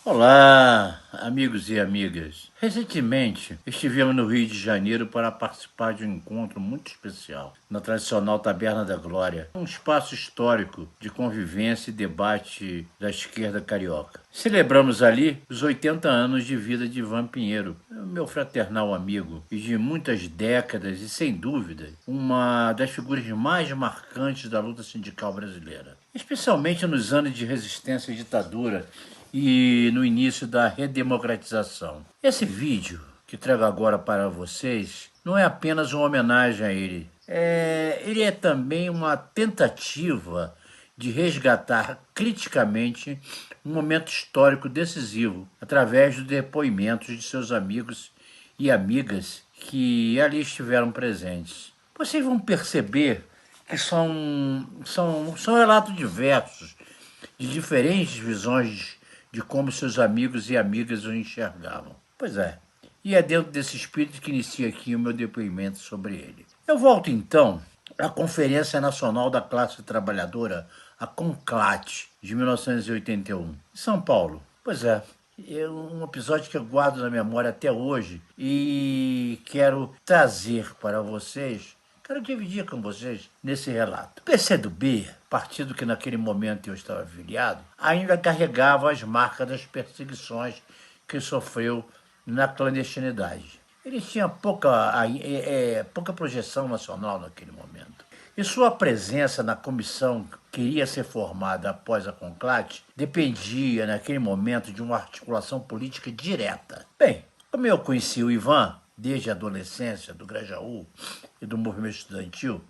Olá, amigos e amigas. Recentemente, estivemos no Rio de Janeiro para participar de um encontro muito especial na tradicional Taberna da Glória, um espaço histórico de convivência e debate da esquerda carioca. Celebramos ali os 80 anos de vida de Ivan Pinheiro, meu fraternal amigo, e de muitas décadas e, sem dúvida, uma das figuras mais marcantes da luta sindical brasileira, especialmente nos anos de resistência à ditadura e no início da redemocratização. Esse vídeo que trago agora para vocês não é apenas uma homenagem a ele. Ele é também uma tentativa de resgatar criticamente um momento histórico decisivo através dos depoimentos de seus amigos e amigas que ali estiveram presentes. Vocês vão perceber que são relatos diversos, de diferentes visões de como seus amigos e amigas o enxergavam. Pois é, e é dentro desse espírito que inicia aqui o meu depoimento sobre ele. Eu volto então à Conferência Nacional da Classe Trabalhadora, a CONCLAT, de 1981, em São Paulo. Pois é, um episódio que eu guardo na memória até hoje e quero trazer para vocês. Quero dividir com vocês nesse relato. O PCdoB, partido que naquele momento eu estava afiliado, ainda carregava as marcas das perseguições que sofreu na clandestinidade. Ele tinha pouca projeção nacional naquele momento. E sua presença na comissão que iria ser formada após a CONCLAT dependia, naquele momento, de uma articulação política direta. Bem, como eu conheci o Ivan desde a adolescência, do Grajaú e do movimento estudantil,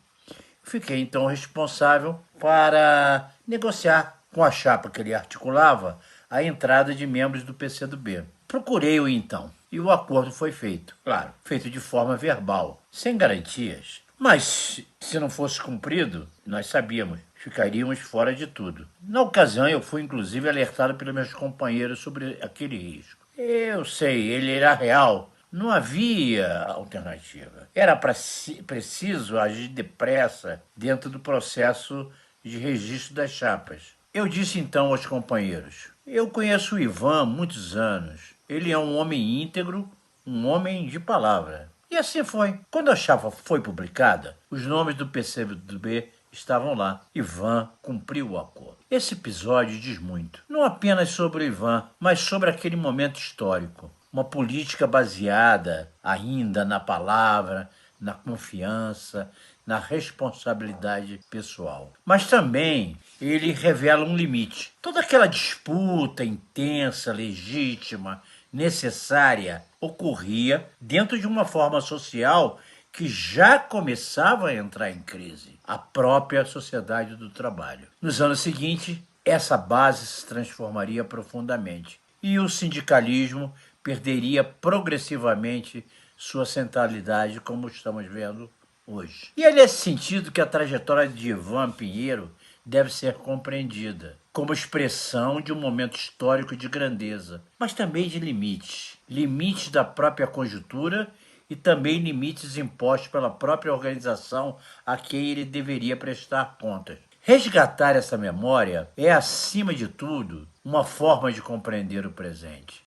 fiquei então responsável para negociar com a chapa que ele articulava a entrada de membros do PCdoB. Procurei-o então, e o acordo foi feito, claro, feito de forma verbal, sem garantias. Mas, se não fosse cumprido, nós sabíamos, ficaríamos fora de tudo. Na ocasião, eu fui inclusive alertado pelos meus companheiros sobre aquele risco. Eu sei, ele era real. Não havia alternativa. Era preciso agir depressa dentro do processo de registro das chapas. Eu disse então aos companheiros: eu conheço o Ivan há muitos anos. Ele é um homem íntegro, um homem de palavra. E assim foi. Quando a chapa foi publicada, os nomes do PCdoB estavam lá. Ivan cumpriu o acordo. Esse episódio diz muito, não apenas sobre o Ivan, mas sobre aquele momento histórico. Uma política baseada ainda na palavra, na confiança, na responsabilidade pessoal. Mas também ele revela um limite. Toda aquela disputa intensa, legítima, necessária, ocorria dentro de uma forma social que já começava a entrar em crise, a própria sociedade do trabalho. Nos anos seguintes, essa base se transformaria profundamente e o sindicalismo perderia progressivamente sua centralidade, como estamos vendo hoje. E é nesse sentido que a trajetória de Ivan Pinheiro deve ser compreendida como expressão de um momento histórico de grandeza, mas também de limites. Limites da própria conjuntura e também limites impostos pela própria organização a quem ele deveria prestar contas. Resgatar essa memória é, acima de tudo, uma forma de compreender o presente.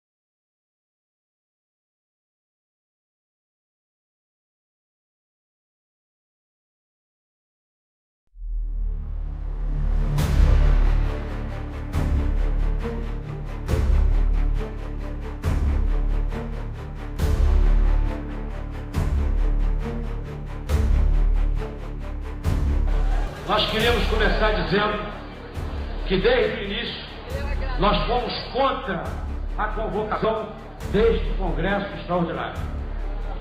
Nós queremos começar dizendo que desde o início nós fomos contra a convocação deste Congresso Extraordinário.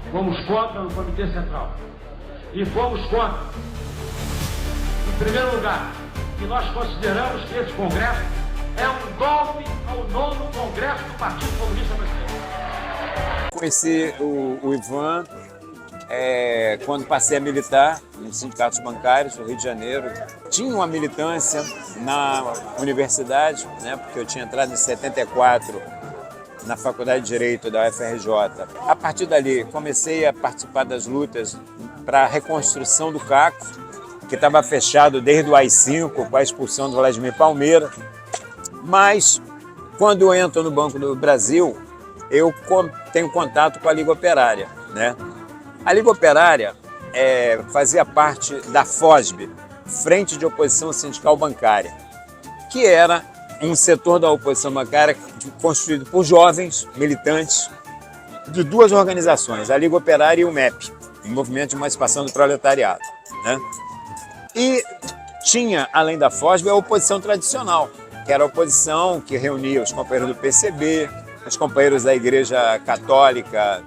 Fomos contra no Comitê Central. E fomos contra, em primeiro lugar, que nós consideramos que esse Congresso é um golpe ao 9º Congresso do Partido Comunista Brasileiro. Conheci o Ivan quando passei a militar nos sindicatos bancários do Rio de Janeiro. Tinha uma militância na universidade, né, porque eu tinha entrado em 74 na Faculdade de Direito da UFRJ. A partir dali, comecei a participar das lutas para a reconstrução do CACO, que estava fechado desde o AI-5, com a expulsão do Vladimir Palmeira. Mas quando eu entro no Banco do Brasil, eu tenho contato com a Liga Operária, né? A Liga Operária fazia parte da FOSB, Frente de Oposição Sindical Bancária, que era um setor da oposição bancária constituído por jovens militantes de duas organizações, a Liga Operária e o MEP, o Movimento de Emancipação do Proletariado, né? E tinha, além da FOSB, a oposição tradicional, que era a oposição que reunia os companheiros do PCB, os companheiros da Igreja Católica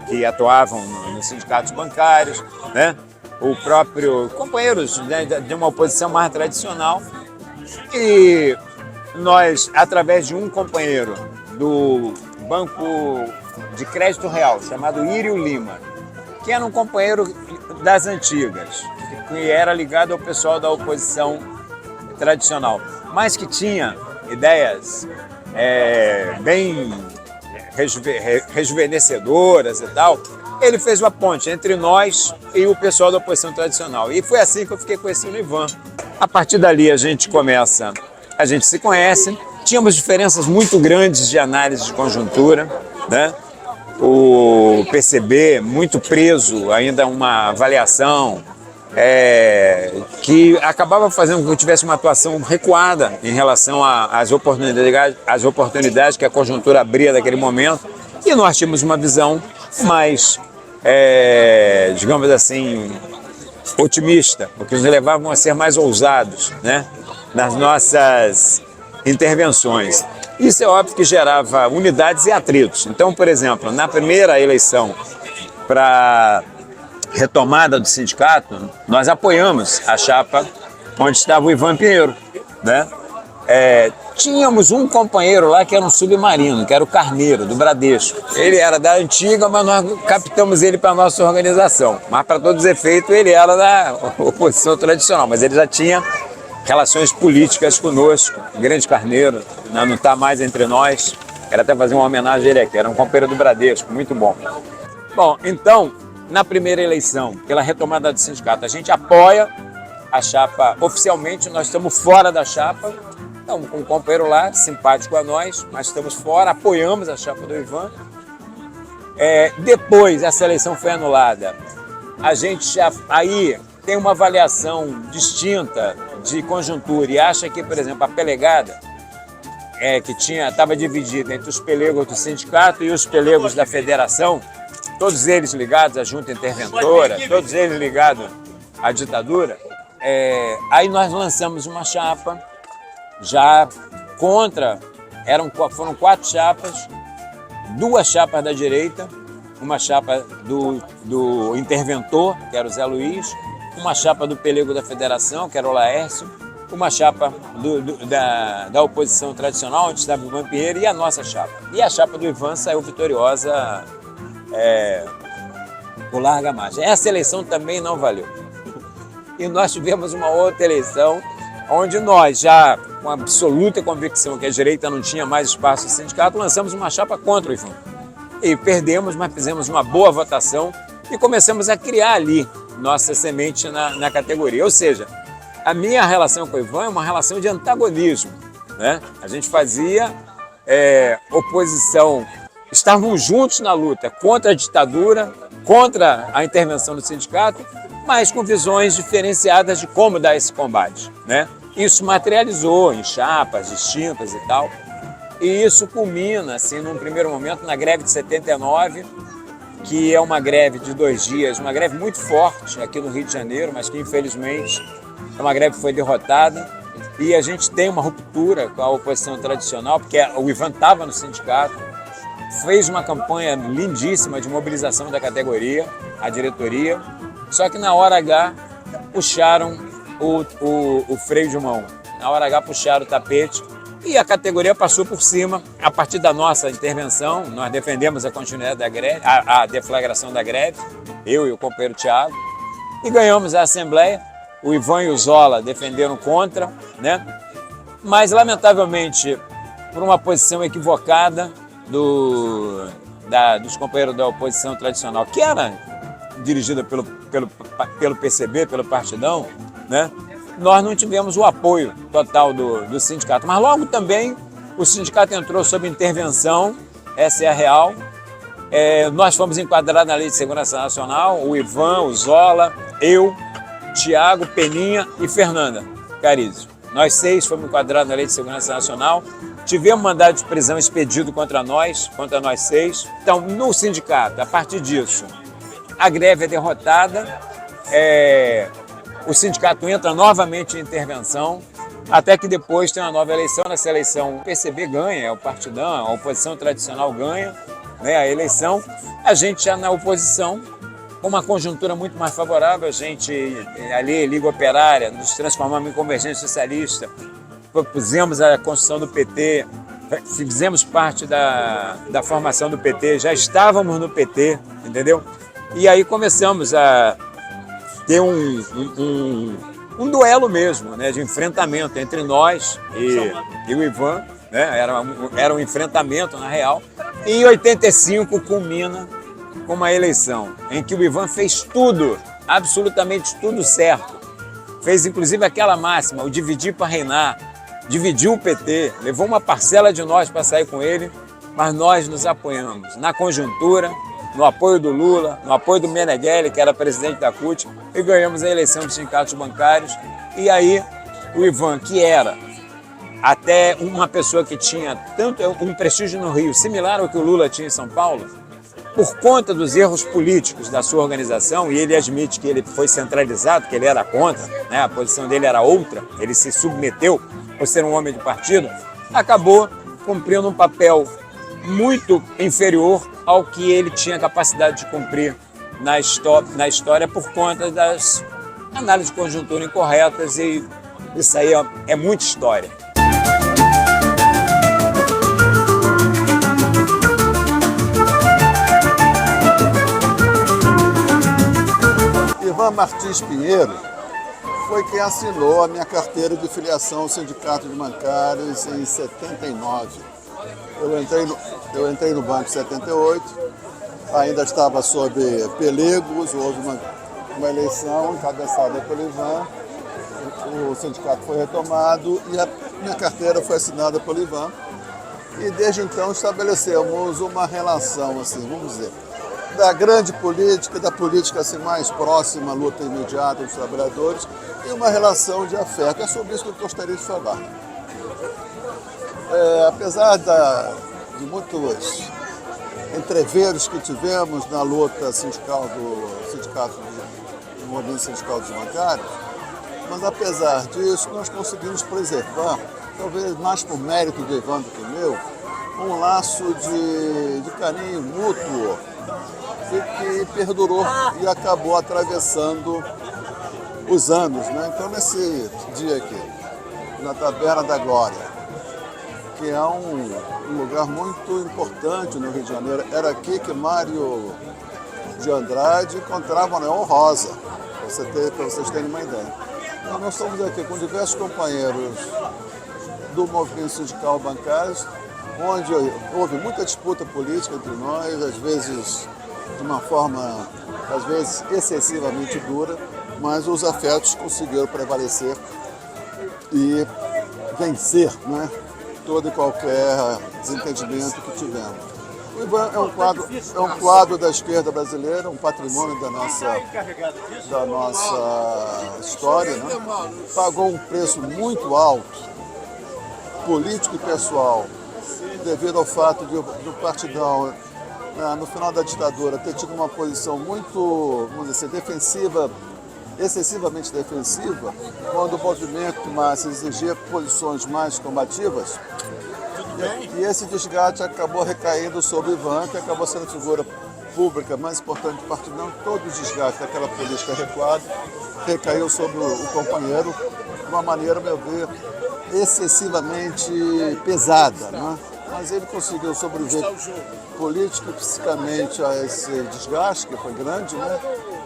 que atuavam nos sindicatos bancários, né? O próprio companheiros, né, de uma oposição mais tradicional. E nós, através de um companheiro do Banco de Crédito Real, chamado Írio Lima, que era um companheiro das antigas, que era ligado ao pessoal da oposição tradicional, mas que tinha ideias bem rejuvenescedoras e tal, ele fez uma ponte entre nós e o pessoal da oposição tradicional. E foi assim que eu fiquei conhecendo o Ivan. A partir dali a gente se conhece, tínhamos diferenças muito grandes de análise de conjuntura, né? O PCB muito preso ainda a uma avaliação que acabava fazendo com que eu tivesse uma atuação recuada em relação às oportunidades que a conjuntura abria naquele momento, e nós tínhamos uma visão mais, digamos assim, otimista, porque nos levavam a ser mais ousados, né, nas nossas intervenções. Isso é óbvio que gerava unidades e atritos. Então, por exemplo, na primeira eleição para retomada do sindicato, nós apoiamos a chapa onde estava o Ivan Pinheiro, né? Tínhamos um companheiro lá que era um submarino, que era o Carneiro, do Bradesco. Ele era da antiga, mas nós captamos ele para a nossa organização. Mas, para todos os efeitos, ele era da oposição tradicional, mas ele já tinha relações políticas conosco. O grande Carneiro não está mais entre nós. Quero até fazer uma homenagem a ele aqui. Era um companheiro do Bradesco, muito bom. Bom, então, na primeira eleição, pela retomada do sindicato, a gente apoia a chapa oficialmente, nós estamos fora da chapa. Então, com um companheiro lá, simpático a nós, mas estamos fora, apoiamos a chapa do Ivan. Depois, essa eleição foi anulada. A gente já aí tem uma avaliação distinta de conjuntura e acha que, por exemplo, a pelegada, que estava dividida entre os pelegos do sindicato e os pelegos da federação, todos eles ligados à junta interventora, todos eles ligados à ditadura, aí nós lançamos uma chapa já contra, foram 4 chapas, 2 chapas da direita, uma chapa do interventor, que era o Zé Luiz, uma chapa do pelego da federação, que era o Laércio, uma chapa da oposição tradicional, onde estava o Ivan Pinheiro, e a nossa chapa. E a chapa do Ivan saiu vitoriosa por larga margem. Essa eleição também não valeu. E nós tivemos uma outra eleição onde nós, já com absoluta convicção que a direita não tinha mais espaço no sindicato, lançamos uma chapa contra o Ivan. E perdemos, mas fizemos uma boa votação e começamos a criar ali nossa semente na categoria. Ou seja, a minha relação com o Ivan é uma relação de antagonismo, né? A gente fazia oposição, estávamos juntos na luta contra a ditadura, contra a intervenção do sindicato, mas com visões diferenciadas de como dar esse combate, né? Isso materializou em chapas distintas e tal, e isso culmina, assim, num primeiro momento, na greve de 79, que é uma greve de 2 dias, uma greve muito forte aqui no Rio de Janeiro, mas que infelizmente é uma greve que foi derrotada, e a gente tem uma ruptura com a oposição tradicional, porque o Ivan estava no sindicato, fez uma campanha lindíssima de mobilização da categoria, a diretoria, só que na hora H puxaram o freio de mão, na hora H puxaram o tapete e a categoria passou por cima. A partir da nossa intervenção, nós defendemos a continuidade da greve, a deflagração da greve, eu e o companheiro Thiago, e ganhamos a Assembleia. O Ivan e o Zola defenderam contra, né? Mas, lamentavelmente, por uma posição equivocada dos companheiros da oposição tradicional, que era dirigida pelo PCB, pelo Partidão, né? Nós não tivemos o apoio total do sindicato. Mas logo também o sindicato entrou sob intervenção, essa é a real. Nós fomos enquadrados na Lei de Segurança Nacional, o Ivan, o Zola, eu, Tiago, Peninha e Fernanda Carizzi. Nós 6 fomos enquadrados na Lei de Segurança Nacional, tivemos mandado de prisão expedido contra nós 6. Então, no sindicato, a partir disso, a greve é derrotada, o sindicato entra novamente em intervenção, até que depois tem uma nova eleição. Nessa eleição o PCB ganha, o Partidão, a oposição tradicional ganha, né, a eleição. A gente já na oposição, com uma conjuntura muito mais favorável, a gente ali, Liga Operária, nos transformamos em Convergência Socialista, propusemos a construção do PT, fizemos parte da formação do PT, já estávamos no PT, entendeu? E aí começamos a ter um duelo mesmo, né, de enfrentamento entre nós e o Ivan, né, era um enfrentamento na real. E em 85 culmina com uma eleição em que o Ivan fez tudo, absolutamente tudo certo. Fez inclusive aquela máxima, o dividir para reinar, dividiu o PT, levou uma parcela de nós para sair com ele, mas nós nos apoiamos na conjuntura, no apoio do Lula, no apoio do Meneghelli, que era presidente da CUT, e ganhamos a eleição dos sindicatos bancários. E aí o Ivan, que era até uma pessoa que tinha tanto um prestígio no Rio, similar ao que o Lula tinha em São Paulo, por conta dos erros políticos da sua organização, e ele admite que ele foi centralizado, que ele era contra, né, a posição dele era outra, ele se submeteu por ser um homem de partido, acabou cumprindo um papel muito inferior ao que ele tinha capacidade de cumprir na história por conta das análises de conjuntura incorretas, e isso aí é muita história. Ivan Martins Pinheiro foi quem assinou a minha carteira de filiação ao Sindicato de Bancários em 79. Eu entrei no banco em 78, ainda estava sob pelegos, houve uma eleição encabeçada pelo Ivan, o sindicato foi retomado e a minha carteira foi assinada pelo Ivan. E desde então estabelecemos uma relação, assim, vamos dizer, da grande política, da política assim, mais próxima, luta imediata dos trabalhadores, e uma relação de afeto. É sobre isso que eu gostaria de falar. Apesar de muitos entreveros que tivemos na luta sindical do movimento sindical dos bancários, mas apesar disso nós conseguimos preservar, talvez mais por mérito do Ivan do que meu, um laço de carinho mútuo e que perdurou e acabou atravessando os anos, né? Então, nesse dia aqui, na Taberna da Glória, que é um lugar muito importante no Rio de Janeiro, era aqui que Mário de Andrade encontrava a Neon Rosa, para vocês terem uma ideia. Então, nós estamos aqui com diversos companheiros do movimento sindical bancário, onde houve muita disputa política entre nós, às vezes de uma forma, às vezes, excessivamente dura, mas os afetos conseguiram prevalecer e vencer, né, todo e qualquer desentendimento que tivemos. O Ivan é um quadro da esquerda brasileira, um patrimônio da nossa história, né? Pagou um preço muito alto, político e pessoal, devido ao fato de do Partidão, no final da ditadura, ter tido uma posição muito, vamos dizer, defensiva, excessivamente defensiva, quando o movimento de massa exigia posições mais combativas. E esse desgaste acabou recaindo sobre o Ivan, que acabou sendo a figura pública mais importante do Partidão. Todo o desgaste daquela política recuada recaiu sobre o companheiro de uma maneira, a meu ver, excessivamente pesada, né? Mas ele conseguiu sobreviver política e psicamente a esse desgaste, que foi grande, né?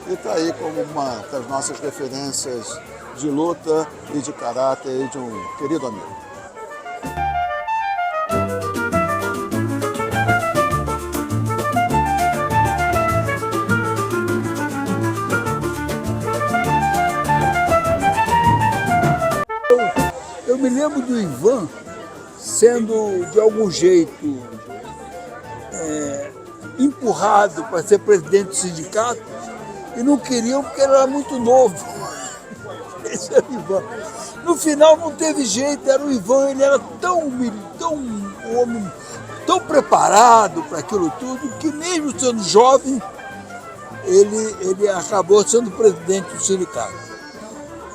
E está aí como uma das nossas referências de luta e de caráter de um querido amigo. Eu me lembro do Ivan sendo, de algum jeito, empurrado para ser presidente do sindicato e não queriam porque ele era muito novo. Esse era o Ivan. No final não teve jeito, era o Ivan, ele era um homem tão preparado para aquilo tudo, que mesmo sendo jovem, ele acabou sendo presidente do sindicato.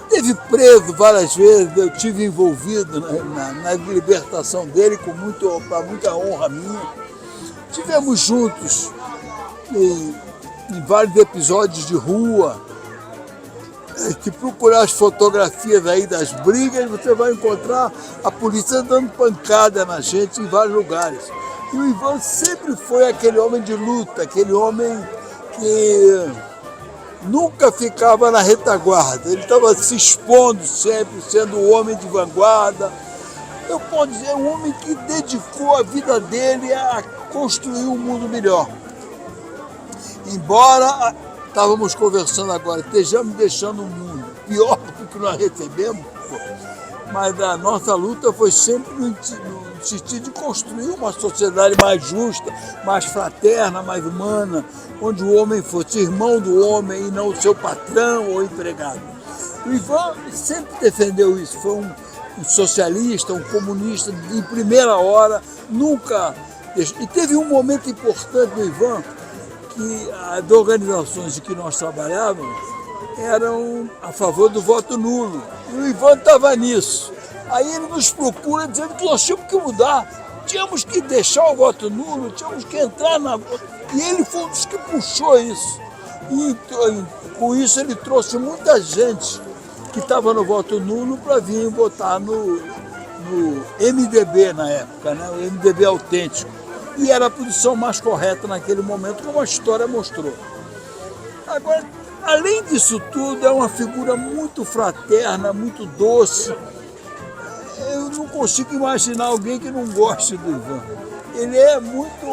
Esteve preso várias vezes, eu estive envolvido na libertação dele, para muita honra minha. Estivemos juntos em vários episódios de rua. Se procurar as fotografias aí das brigas, você vai encontrar a polícia dando pancada na gente em vários lugares. E o Ivan sempre foi aquele homem de luta, aquele homem que nunca ficava na retaguarda. Ele estava se expondo sempre, sendo um homem de vanguarda. Eu posso dizer, um homem que dedicou a vida dele a construir um mundo melhor. Embora, estávamos conversando agora, estejamos deixando um mundo pior do que nós recebemos, mas a nossa luta foi sempre no sentido de construir uma sociedade mais justa, mais fraterna, mais humana, onde o homem fosse irmão do homem e não o seu patrão ou empregado. O Ivan sempre defendeu isso, foi um socialista, um comunista em primeira hora, nunca... E teve um momento importante do Ivan, que as organizações em que nós trabalhávamos eram a favor do voto nulo. E o Ivan estava nisso. Aí ele nos procura dizendo que nós tínhamos que mudar, tínhamos que deixar o voto nulo, tínhamos que entrar na... E ele foi um dos que puxou isso. E com isso ele trouxe muita gente que estava no voto nulo para vir votar no MDB na época, né? O MDB autêntico. E era a posição mais correta naquele momento, como a história mostrou. Agora, além disso tudo, é uma figura muito fraterna, muito doce. Eu não consigo imaginar alguém que não goste do Ivan. Ele é muito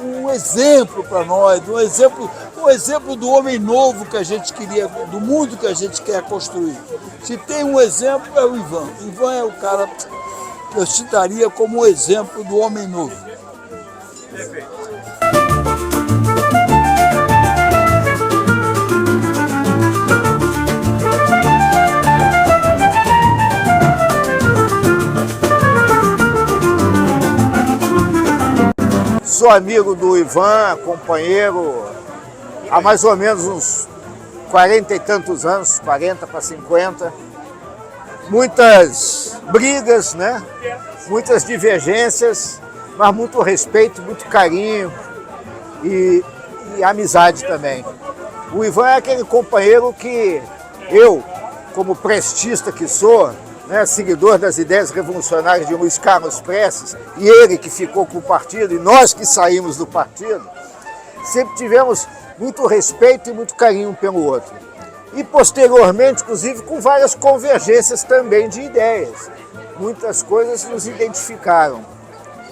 um exemplo para nós, um exemplo do homem novo que a gente queria, do mundo que a gente quer construir. Se tem um exemplo, é o Ivan. O Ivan é o cara que eu citaria como um exemplo do homem novo. Sou amigo do Ivan, companheiro, há mais ou menos uns 40 e tantos anos, 40 para 50. Muitas brigas, né? Muitas divergências, mas muito respeito, muito carinho e amizade também. O Ivan é aquele companheiro que eu, como prestista que sou, né, seguidor das ideias revolucionárias de Luiz Carlos Prestes, e ele que ficou com o partido, e nós que saímos do partido, sempre tivemos muito respeito e muito carinho um pelo outro. E posteriormente, inclusive, com várias convergências também de ideias. Muitas coisas nos identificaram.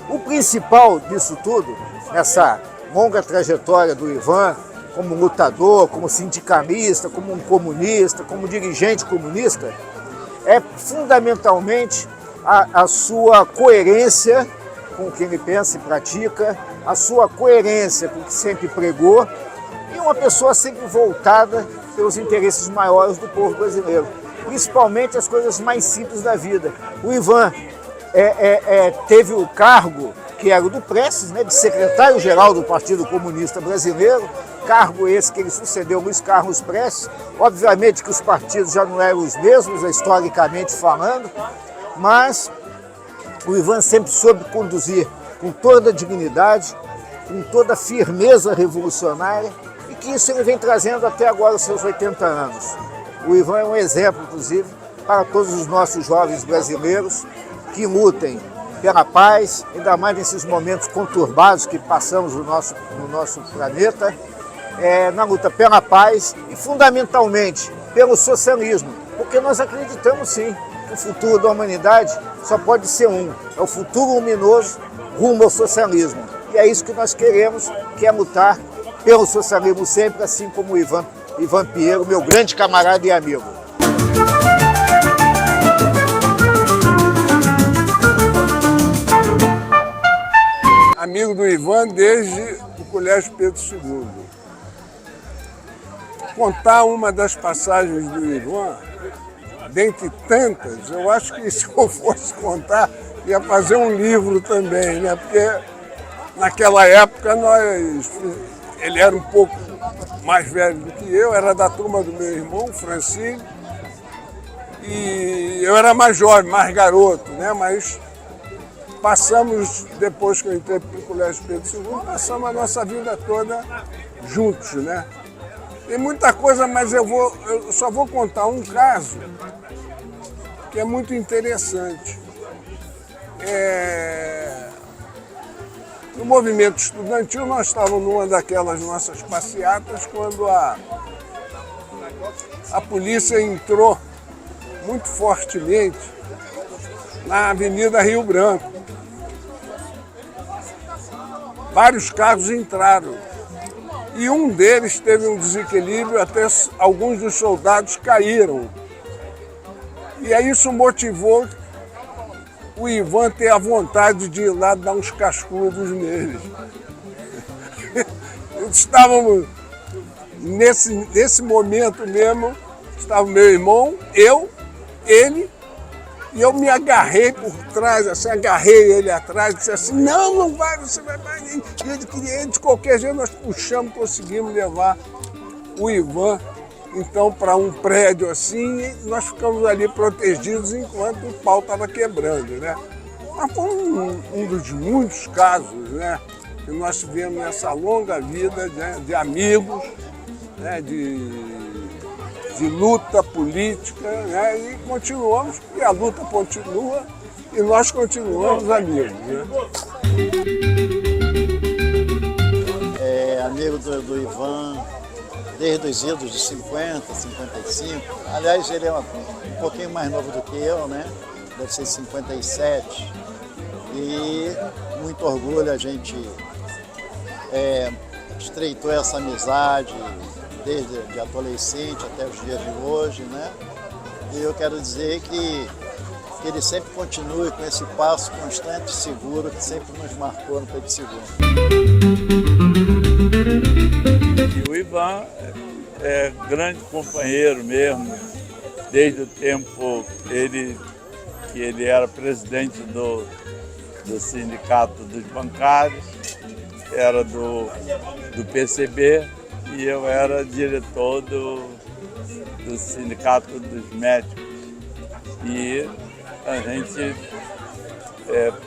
O principal disso tudo, nessa longa trajetória do Ivan, como lutador, como sindicalista, como um comunista, como dirigente comunista, é fundamentalmente a sua coerência com o que ele pensa e pratica, a sua coerência com o que sempre pregou e uma pessoa sempre voltada pelos interesses maiores do povo brasileiro, principalmente as coisas mais simples da vida. O Ivan teve o cargo, que era o do Prestes, né, de secretário-geral do Partido Comunista Brasileiro, cargo esse que ele sucedeu Luiz Carlos Prestes. Obviamente que os partidos já não eram os mesmos, historicamente falando, mas o Ivan sempre soube conduzir com toda a dignidade, com toda a firmeza revolucionária, e que isso ele vem trazendo até agora os seus 80 anos. O Ivan é um exemplo, inclusive, para todos os nossos jovens brasileiros que lutem pela paz, ainda mais nesses momentos conturbados que passamos no nosso planeta, na luta pela paz e, fundamentalmente, pelo socialismo, porque nós acreditamos, sim, que o futuro da humanidade só pode ser um, é o futuro luminoso rumo ao socialismo. E é isso que nós queremos, que é lutar pelo socialismo sempre, assim como o Ivan Pinheiro, meu grande camarada e amigo. amigo do Ivan desde o Colégio Pedro II. Contar uma das passagens do Ivan, dentre tantas, eu acho que se eu fosse contar, ia fazer um livro também, né? Porque naquela época ele era um pouco mais velho do que eu, era da turma do meu irmão, Francine, e eu era mais jovem, mais garoto, né? Mas passamos, depois que eu entrei para o Colégio Pedro II, passamos a nossa vida toda juntos, né? Tem muita coisa, mas eu só vou contar um caso que é muito interessante. No movimento estudantil, nós estávamos numa daquelas nossas passeatas quando a polícia entrou muito fortemente na Avenida Rio Branco. Vários carros entraram e um deles teve um desequilíbrio, até alguns dos soldados caíram. E aí isso motivou o Ivan ter a vontade de ir lá dar uns cascudos neles. Estávamos nesse momento mesmo, estava meu irmão, eu, ele, e eu me agarrei por trás, assim, agarrei ele atrás, disse assim, não vai, você vai. E ele queria, de qualquer jeito, nós puxamos, conseguimos levar o Ivan, então, para um prédio assim, e nós ficamos ali protegidos enquanto o pau estava quebrando, né? Mas foi um dos muitos casos, né, que nós tivemos nessa longa vida, né, de amigos, né, de luta política, né, e continuamos, e a luta continua, e nós continuamos amigos, né? Amigo do Ivan, desde os idos de 50, 55. Aliás, ele é um pouquinho mais novo do que eu, né? Deve ser 57. E muito orgulho, a gente estreitou essa amizade desde de adolescente até os dias de hoje, né? E eu quero dizer que ele sempre continue com esse passo constante e seguro que sempre nos marcou no Pedro II. E o Ivan é grande companheiro mesmo, desde o tempo que ele era presidente do Sindicato dos Bancários, era do PCB, e eu era diretor do Sindicato dos Médicos. E a gente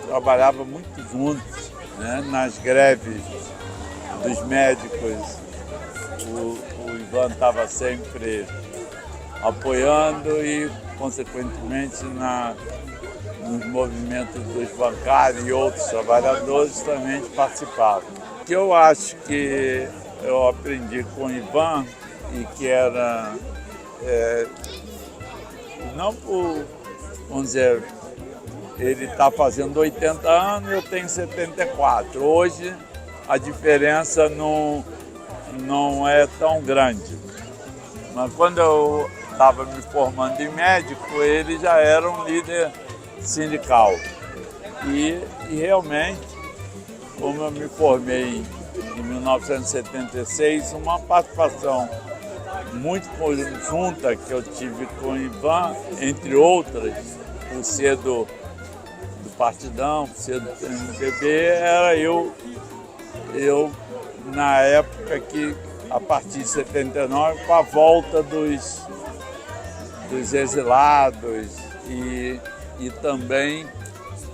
trabalhava muito juntos, né, nas greves dos médicos. O Ivan estava sempre apoiando e, consequentemente, nos movimentos dos bancários e outros trabalhadores também participavam. O que eu acho que eu aprendi com o Ivan e que era, não por, vamos dizer, ele está fazendo 80 anos e eu tenho 74. Hoje a diferença não é tão grande. Mas quando eu estava me formando em médico, ele já era um líder sindical. E realmente, como eu me formei em 1976, uma participação muito conjunta que eu tive com o Ivan, entre outras, por ser do Partidão, por ser do MPB, era eu na época que, a partir de 79, com a volta dos exilados e também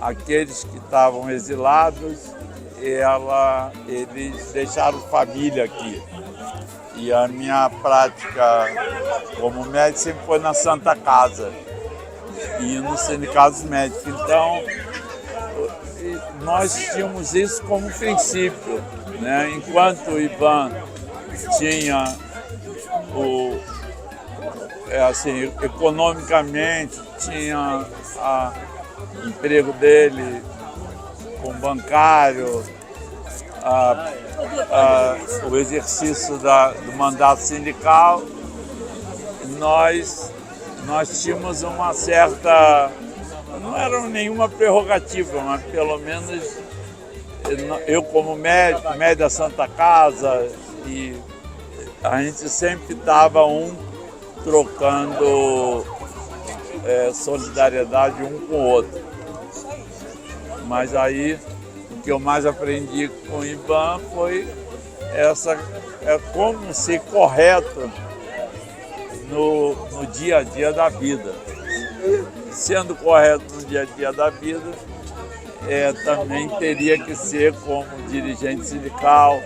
aqueles que estavam exilados, eles deixaram família aqui. E a minha prática como médico sempre foi na Santa Casa e nos sindicatos médicos. Então, nós tínhamos isso como princípio, né? Enquanto o Ivan tinha economicamente, tinha o emprego dele como bancário, o exercício do mandato sindical, nós tínhamos uma certa, não era nenhuma prerrogativa, mas pelo menos eu como médico da Santa Casa, e a gente sempre estava trocando solidariedade um com o outro. Mas aí o que eu mais aprendi com o Ivan foi como ser correto no dia a dia da vida. Sendo correto no dia a dia da vida, também teria que ser como dirigente sindical,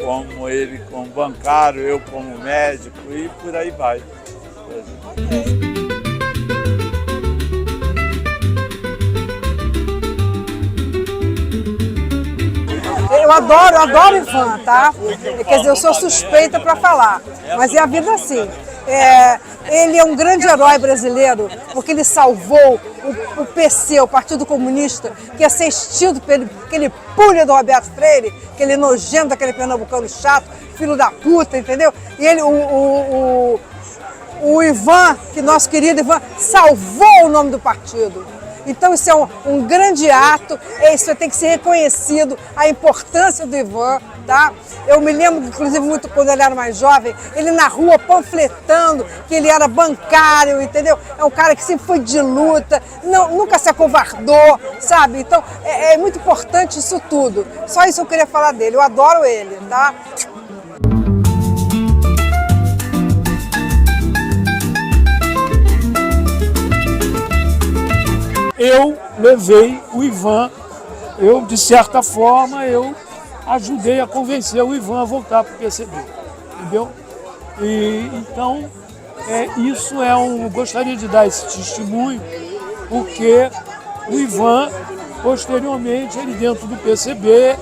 como ele como bancário, eu como médico e por aí vai. Eu adoro Ivan, tá? Quer dizer, eu sou suspeita para falar, mas é a vida assim. Ele é um grande herói brasileiro, porque ele salvou o PC, o Partido Comunista, que ia ser extinto pelo aquele pulha do Roberto Freire, aquele nojento, aquele pernambucano chato, filho da puta, entendeu? E ele, o Ivan, que nosso querido Ivan, salvou o nome do partido. Então isso é um grande ato, isso tem que ser reconhecido, a importância do Ivan, tá? Eu me lembro, inclusive, muito quando ele era mais jovem, ele na rua panfletando que ele era bancário, entendeu? É um cara que sempre foi de luta, nunca se acovardou, sabe? Então é muito importante isso tudo. Só isso eu queria falar dele, eu adoro ele, tá? Eu levei o Ivan, de certa forma, eu ajudei a convencer o Ivan a voltar para o PCB, entendeu? E, então, gostaria de dar esse testemunho, porque o Ivan, posteriormente, ele dentro do PCB,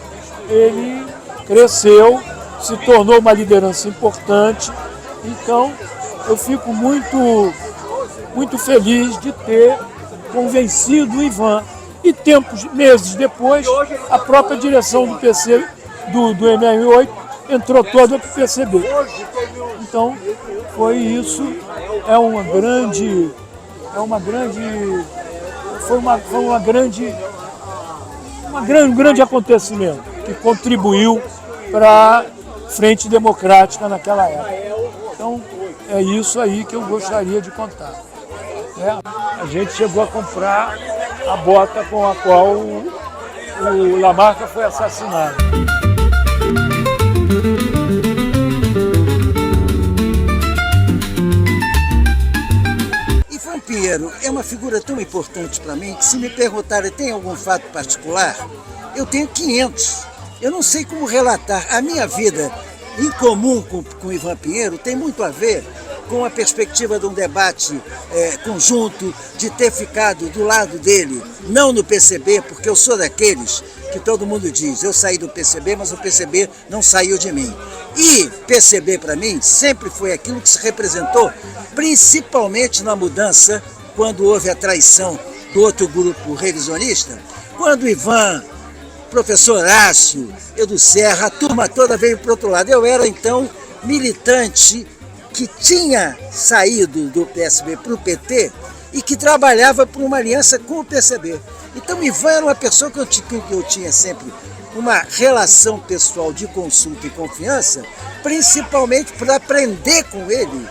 ele cresceu, se tornou uma liderança importante, então eu fico muito feliz de ter convencido o Ivan. E meses depois, a própria direção do PC, do MM8, entrou toda para o PCB. Então, foi isso, um grande acontecimento que contribuiu para a Frente Democrática naquela época. Então, é isso aí que eu gostaria de contar. A gente chegou a comprar a bota com a qual o Lamarca foi assassinado. Ivan Pinheiro é uma figura tão importante para mim que, se me perguntarem tem algum fato particular, eu tenho 500. Eu não sei como relatar. A minha vida em comum com Ivan Pinheiro tem muito a ver com a perspectiva de um debate conjunto, de ter ficado do lado dele, não no PCB, porque eu sou daqueles que todo mundo diz, eu saí do PCB, mas o PCB não saiu de mim. E PCB, para mim, sempre foi aquilo que se representou, principalmente na mudança, quando houve a traição do outro grupo revisionista, quando Ivan, professor Horácio, Edu Serra, a turma toda veio para o outro lado. Eu era, então, militante que tinha saído do PSB para o PT e que trabalhava por uma aliança com o PCB. Então, Ivan era uma pessoa que eu tinha sempre uma relação pessoal de consulta e confiança, principalmente para aprender com ele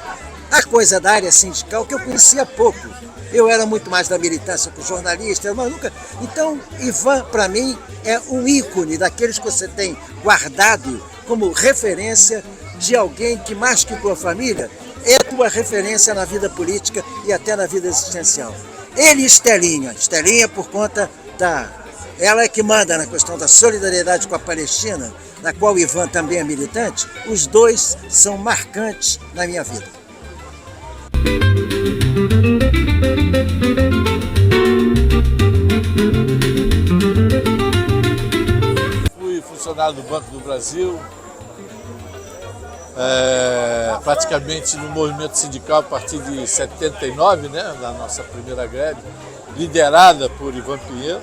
a coisa da área sindical que eu conhecia pouco. Eu era muito mais da militância com jornalista, mas nunca... Então, Ivan, para mim, é um ícone daqueles que você tem guardado como referência de alguém que, mais que tua família, é tua referência na vida política e até na vida existencial. Ele e Estelinha por conta ela é que manda na questão da solidariedade com a Palestina, na qual Ivan também é militante, os dois são marcantes na minha vida. Fui funcionário do Banco do Brasil, praticamente no movimento sindical a partir de 79, né, na nossa primeira greve, liderada por Ivan Pinheiro.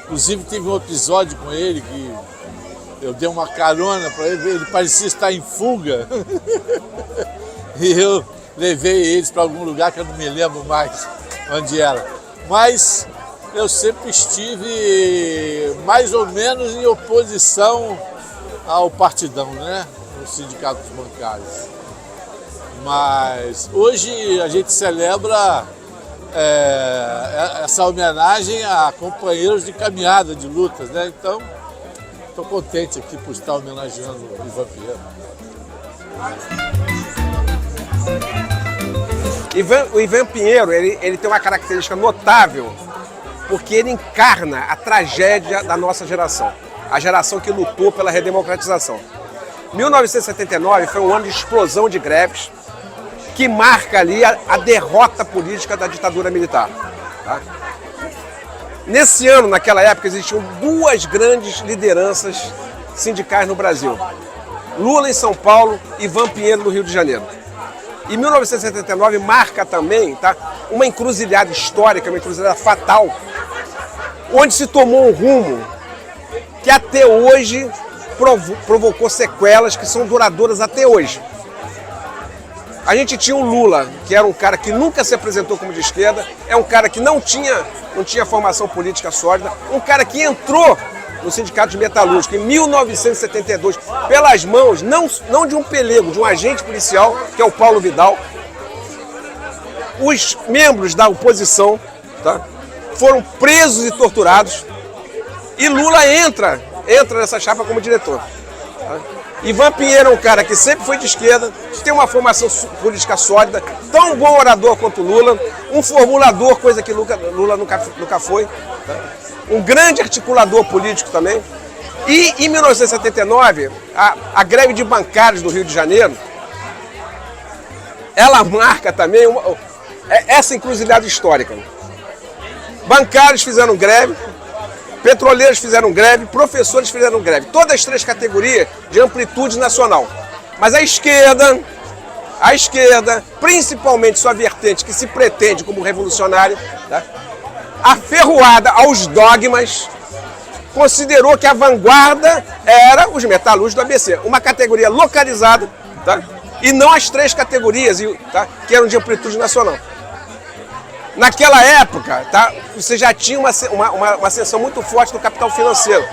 Inclusive tive um episódio com ele que eu dei uma carona para ele, ele parecia estar em fuga e eu levei eles para algum lugar que eu não me lembro mais onde era. Mas eu sempre estive mais ou menos em oposição ao partidão, né? Os sindicatos bancários. Mas hoje a gente celebra essa homenagem a companheiros de caminhada, de lutas, né? Então, estou contente aqui por estar homenageando o Ivan Pinheiro. O Ivan Pinheiro, ele tem uma característica notável, porque ele encarna a tragédia da nossa geração, a geração que lutou pela redemocratização. 1979 foi um ano de explosão de greves, que marca ali a derrota política da ditadura militar. Tá? Nesse ano, naquela época, existiam duas grandes lideranças sindicais no Brasil. Lula em São Paulo e Ivan Pinheiro no Rio de Janeiro. E 1979 marca também, tá, uma encruzilhada histórica, uma encruzilhada fatal, onde se tomou um rumo que até hoje provocou sequelas que são duradouras até hoje. A gente tinha o Lula, que era um cara que nunca se apresentou como de esquerda, é um cara que não tinha formação política sólida, um cara que entrou no Sindicato de Metalúrgica em 1972, pelas mãos, não de um pelego, de um agente policial, que é o Paulo Vidal. Os membros da oposição, tá, foram presos e torturados, e Lula entra nessa chapa como diretor. Tá? Ivan Pinheiro é um cara que sempre foi de esquerda, tem uma formação política sólida, tão bom orador quanto Lula, um formulador, coisa que Lula nunca foi, tá? Um grande articulador político também. E em 1979, a greve de bancários do Rio de Janeiro, ela marca também essa encruzilhada histórica. Bancários fizeram greve, petroleiros fizeram greve, professores fizeram greve. Todas as três categorias de amplitude nacional. Mas a esquerda, principalmente sua vertente que se pretende como revolucionária, tá, aferroada aos dogmas, considerou que a vanguarda era os metalúrgicos do ABC, uma categoria localizada, tá, e não as três categorias, tá, que eram de amplitude nacional. Naquela época, tá, você já tinha uma ascensão muito forte do capital financeiro.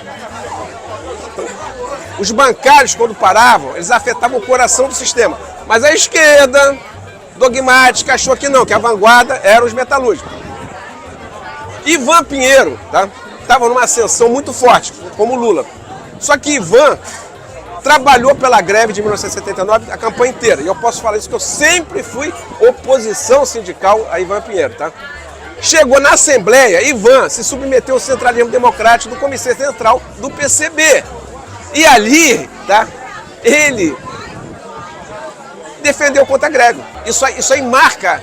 Os bancários, quando paravam, eles afetavam o coração do sistema. Mas a esquerda, dogmática, achou que não, que a vanguarda eram os metalúrgicos. Ivan Pinheiro, tá, estava numa ascensão muito forte, como Lula. Só que Ivan trabalhou pela greve de 1979 a campanha inteira. E eu posso falar isso, que eu sempre fui oposição sindical a Ivan Pinheiro. Tá? Chegou na Assembleia, Ivan se submeteu ao centralismo democrático do Comitê Central do PCB. E ali, tá, ele defendeu contra a greve. Isso aí marca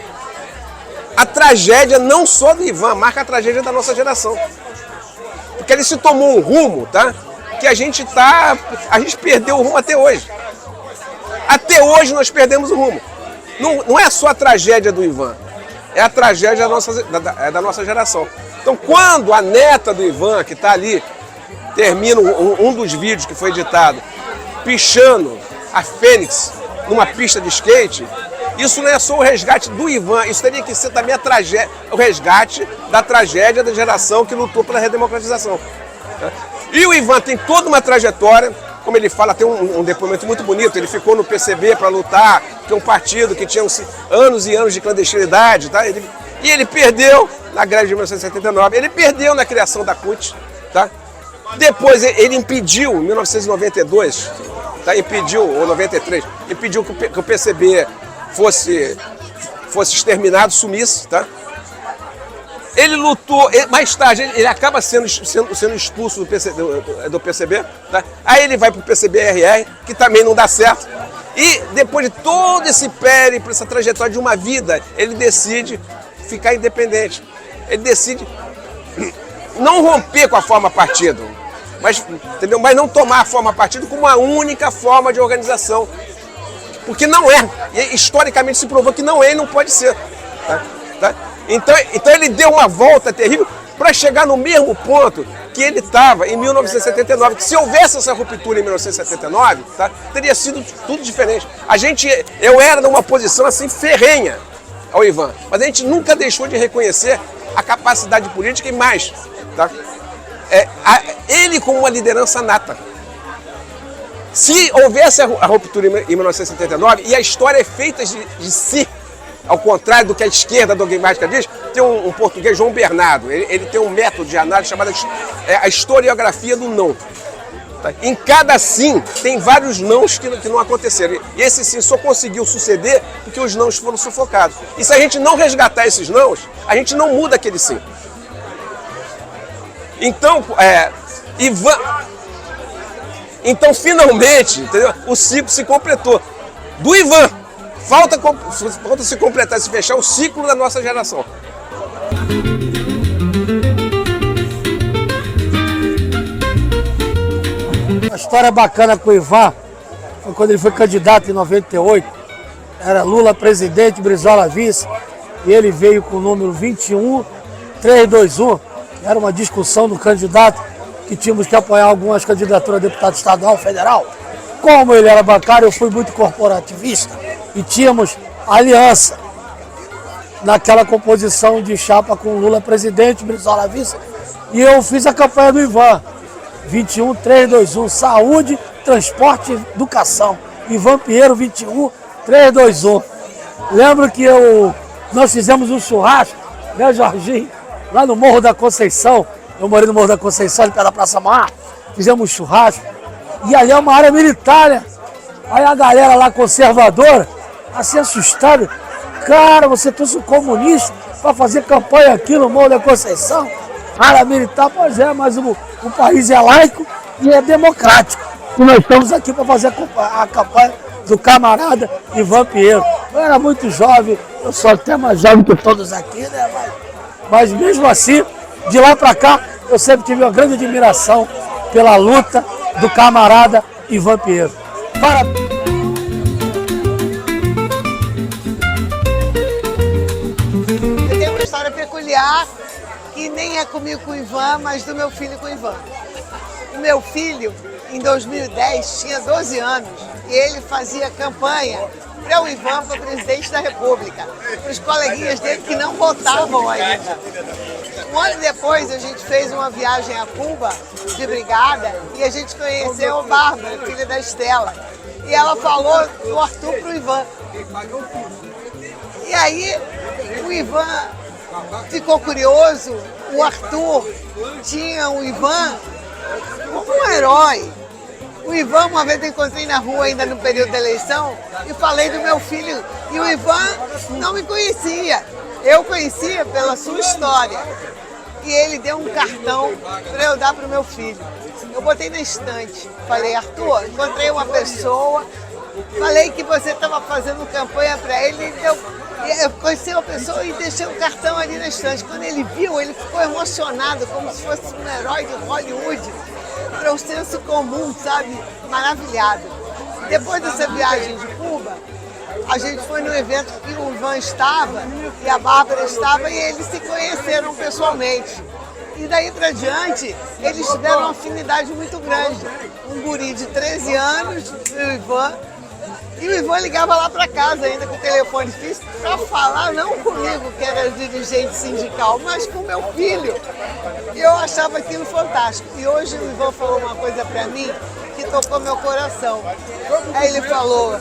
a tragédia não só do Ivan, marca a tragédia da nossa geração. Porque ele se tomou um rumo, tá, que a gente perdeu o rumo até hoje. Até hoje nós perdemos o rumo. Não é só a tragédia do Ivan, é a tragédia da nossa geração. Então, quando a neta do Ivan, que está ali, termina um dos vídeos que foi editado, pichando a Fênix numa pista de skate, isso não é só o resgate do Ivan, isso teria que ser também o resgate da tragédia da geração que lutou pela redemocratização. E o Ivan tem toda uma trajetória, como ele fala, tem um depoimento muito bonito, ele ficou no PCB para lutar, que é um partido que tinha anos e anos de clandestinidade, tá? E ele perdeu na greve de 1979, ele perdeu na criação da CUT, tá? Depois ele impediu, em 1992, tá? Ou 93, impediu que o PCB fosse exterminado, sumisse, tá? Ele lutou, mais tarde ele acaba sendo expulso do PCB, tá? Aí ele vai para o PCB-RR, que também não dá certo, e depois de todo esse périplo, essa trajetória de uma vida, ele decide ficar independente, ele decide não romper com a forma partido, mas não tomar a forma partido como a única forma de organização, porque não é, e historicamente se provou que não é e não pode ser, tá? Então ele deu uma volta terrível para chegar no mesmo ponto que ele estava em 1979, que se houvesse essa ruptura em 1979, tá, teria sido tudo diferente. Eu era numa posição assim ferrenha ao Ivan, mas a gente nunca deixou de reconhecer a capacidade política e mais, tá? Ele como uma liderança nata. Se houvesse a ruptura em 1979, e a história é feita de si, ao contrário do que a esquerda dogmática diz, tem um português, João Bernardo, ele tem um método de análise chamado a historiografia do não. Tá? Em cada sim, tem vários nãos que não aconteceram. E esse sim só conseguiu suceder porque os nãos foram sufocados. E se a gente não resgatar esses nãos, a gente não muda aquele sim. Então, Então, finalmente, entendeu? O ciclo se completou. Do Ivan, falta se completar, se fechar o ciclo da nossa geração. Uma história bacana com o Ivan foi quando ele foi candidato em 98. Era Lula presidente, Brizola vice, e ele veio com o número 21321. Era uma discussão do candidato que tínhamos que apoiar algumas candidaturas a deputado estadual, federal. Como ele era bancário, eu fui muito corporativista e tínhamos aliança naquela composição de chapa com Lula presidente, Brizola vice, e eu fiz a campanha do Ivan. 21321, saúde, transporte e educação. Ivan Pinheiro, 21321. Lembro que nós fizemos um churrasco, né, Jorginho? Lá no Morro da Conceição. Eu morei no Morro da Conceição, ali perto da Praça Mar. Fizemos um churrasco. E ali é uma área militar, né? Aí a galera lá conservadora, assim assustada. Cara, você trouxe um comunista para fazer campanha aqui no Morro da Conceição? Área militar, pois é, mas o país é laico e é democrático. E nós estamos aqui para fazer a campanha do camarada Ivan Pinheiro. Eu era muito jovem, eu sou até mais jovem que todos aqui, né? Mas mesmo assim, de lá para cá, eu sempre tive uma grande admiração pela luta do camarada Ivan Pinheiro. Parabéns! Eu tenho uma história peculiar, que nem é comigo com o Ivan, mas do meu filho com o Ivan. O meu filho, em 2010, tinha 12 anos e ele fazia campanha para o Ivan para presidente da República, para os coleguinhas dele que não votavam ainda. Um ano depois, a gente fez uma viagem a Cuba de brigada e a gente conheceu a Bárbara, filha da Estela. E ela falou do Arthur para o Ivan. E aí, o Ivan ficou curioso, o Arthur tinha o Ivan como um herói. O Ivan, uma vez eu encontrei na rua ainda no período da eleição e falei do meu filho. E o Ivan não me conhecia. Eu conhecia pela sua história. E ele deu um cartão para eu dar para o meu filho. Eu botei na estante. Falei, Arthur, encontrei uma pessoa. Falei que você estava fazendo campanha para ele. Eu conheci uma pessoa e deixei o cartão ali na estante. Quando ele viu, ele ficou emocionado, como se fosse um herói de Hollywood. Para o senso comum, sabe? Maravilhado. Depois dessa viagem de Cuba, a gente foi no evento que o Ivan estava e a Bárbara estava e eles se conheceram pessoalmente. E daí para diante, eles tiveram uma afinidade muito grande. Um guri de 13 anos, o Ivan, e o Ivan ligava lá para casa ainda com o telefone fixo para falar, não comigo, que era dirigente sindical, mas com meu filho. E eu achava aquilo fantástico. E hoje o Ivan falou uma coisa para mim que tocou meu coração. Aí ele falou,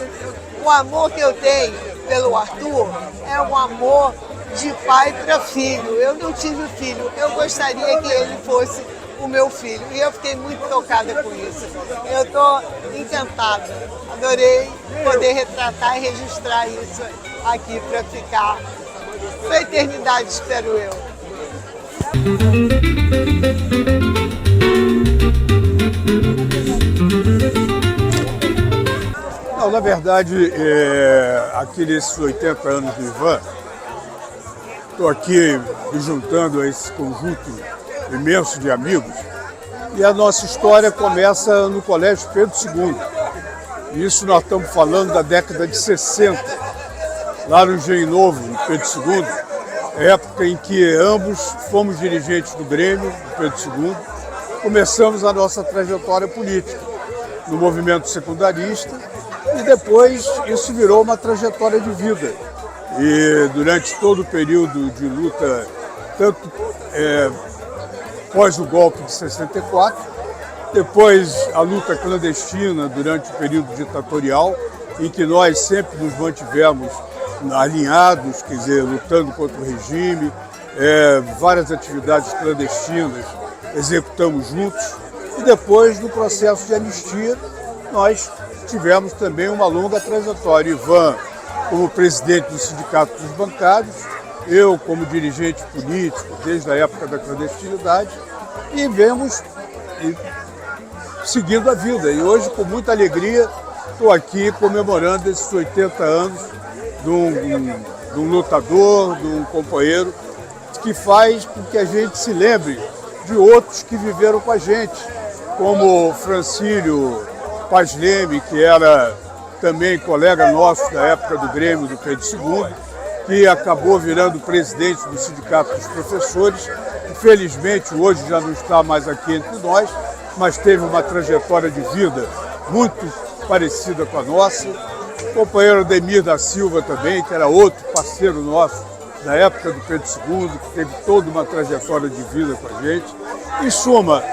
o amor que eu tenho pelo Arthur é um amor de pai para filho. Eu não tive filho, eu gostaria que ele fosse o meu filho. E eu fiquei muito tocada com isso. Eu estou encantada. Adorei poder retratar e registrar isso aqui para ficar para a eternidade, espero eu. Não, na verdade, aqui nesses 80 anos do Ivan, estou aqui me juntando a esse conjunto imenso de amigos e a nossa história começa no Colégio Pedro II. Isso nós estamos falando da década de 60, lá no Engenho Novo, no Pedro II, época em que ambos fomos dirigentes do Grêmio, do Pedro II, começamos a nossa trajetória política no movimento secundarista e depois isso virou uma trajetória de vida. E durante todo o período de luta tanto pós o golpe de 64, depois a luta clandestina durante o período ditatorial, em que nós sempre nos mantivemos alinhados, quer dizer, lutando contra o regime, várias atividades clandestinas executamos juntos, e depois do processo de anistia nós tivemos também uma longa trajetória. Ivan como presidente do Sindicato dos Bancários, eu como dirigente político desde a época da clandestinidade, e vemos seguindo a vida. E hoje, com muita alegria, estou aqui comemorando esses 80 anos de um lutador, de um companheiro, que faz com que a gente se lembre de outros que viveram com a gente, como Francílio Paz Leme, que era também colega nosso da época do Grêmio do Pedro II, que acabou virando presidente do Sindicato dos Professores. Infelizmente, hoje já não está mais aqui entre nós, mas teve uma trajetória de vida muito parecida com a nossa. O companheiro Ademir da Silva também, que era outro parceiro nosso da época do Pedro II, que teve toda uma trajetória de vida com a gente. Em suma,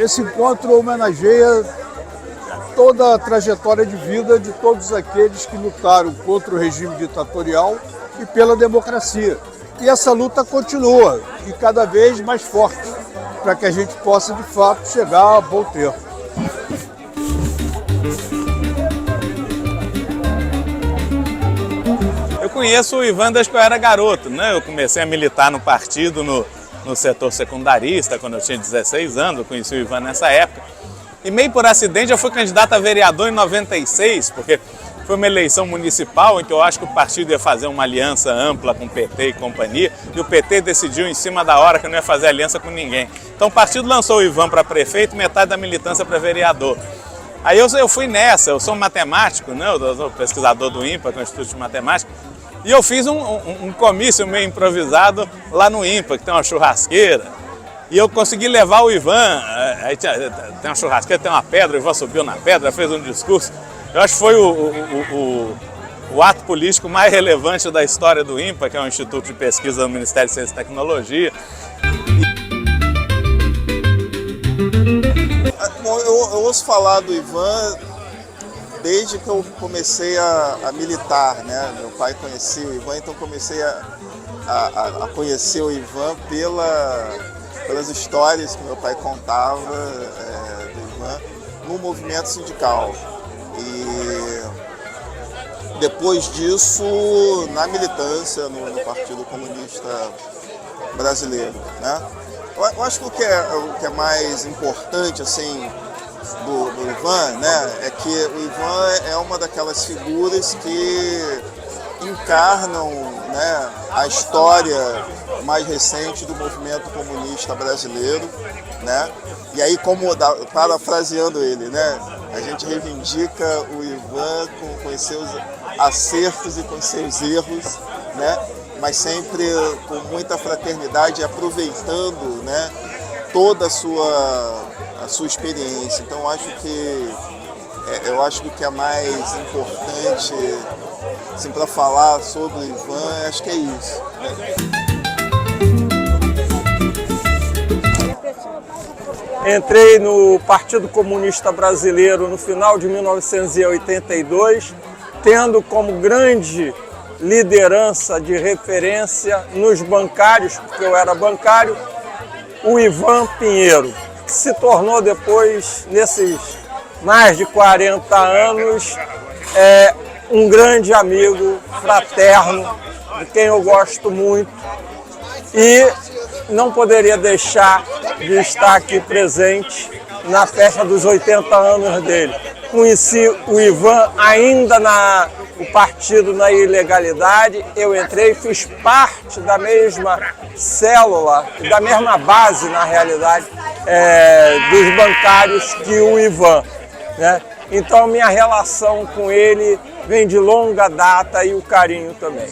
esse encontro homenageia toda a trajetória de vida de todos aqueles que lutaram contra o regime ditatorial e pela democracia. E essa luta continua, e cada vez mais forte, para que a gente possa, de fato, chegar a bom termo. Eu conheço o Ivan desde que eu era garoto, né? Eu comecei a militar no partido, no setor secundarista, quando eu tinha 16 anos, eu conheci o Ivan nessa época. E meio por acidente eu fui candidato a vereador em 96, porque foi uma eleição municipal em que eu acho que o partido ia fazer uma aliança ampla com o PT e companhia, e o PT decidiu em cima da hora que não ia fazer aliança com ninguém. Então o partido lançou o Ivan para prefeito, metade da militância para vereador. Aí eu fui nessa, eu sou matemático, né? Eu sou pesquisador do INPA, que é o Instituto de Matemática, e eu fiz um comício meio improvisado lá no INPA, que tem uma churrasqueira. E eu consegui levar o Ivan, aí tem uma churrasqueira, tem uma pedra, o Ivan subiu na pedra, fez um discurso. Eu acho que foi o ato político mais relevante da história do INPA, que é um instituto de pesquisa do Ministério de Ciência e Tecnologia. Bom, eu ouço falar do Ivan desde que eu comecei a militar, né? Meu pai conhecia o Ivan, então comecei a conhecer o Ivan pelas histórias que meu pai contava do Ivan no movimento sindical. E depois disso, na militância no Partido Comunista Brasileiro, né? Eu acho que o que é mais importante assim, do Ivan, né, é que o Ivan é uma daquelas figuras que encarnam, né, a história mais recente do movimento comunista brasileiro, né? E aí, parafraseando ele, né, a gente reivindica o Ivan com os seus acertos e com os seus erros, né? Mas sempre com muita fraternidade, aproveitando, né, toda a sua experiência. Então eu acho que o que é mais importante assim, para falar sobre o Ivan, acho que é isso, né? Entrei no Partido Comunista Brasileiro no final de 1982, tendo como grande liderança de referência nos bancários, porque eu era bancário, o Ivan Pinheiro, que se tornou depois, nesses mais de 40 anos, um grande amigo fraterno, de quem eu gosto muito, e não poderia deixar de estar aqui presente na festa dos 80 anos dele. Conheci o Ivan ainda o partido na ilegalidade, eu entrei, fiz parte da mesma célula, da mesma base, na realidade, dos bancários que o Ivan, né? Então minha relação com ele vem de longa data e o carinho também.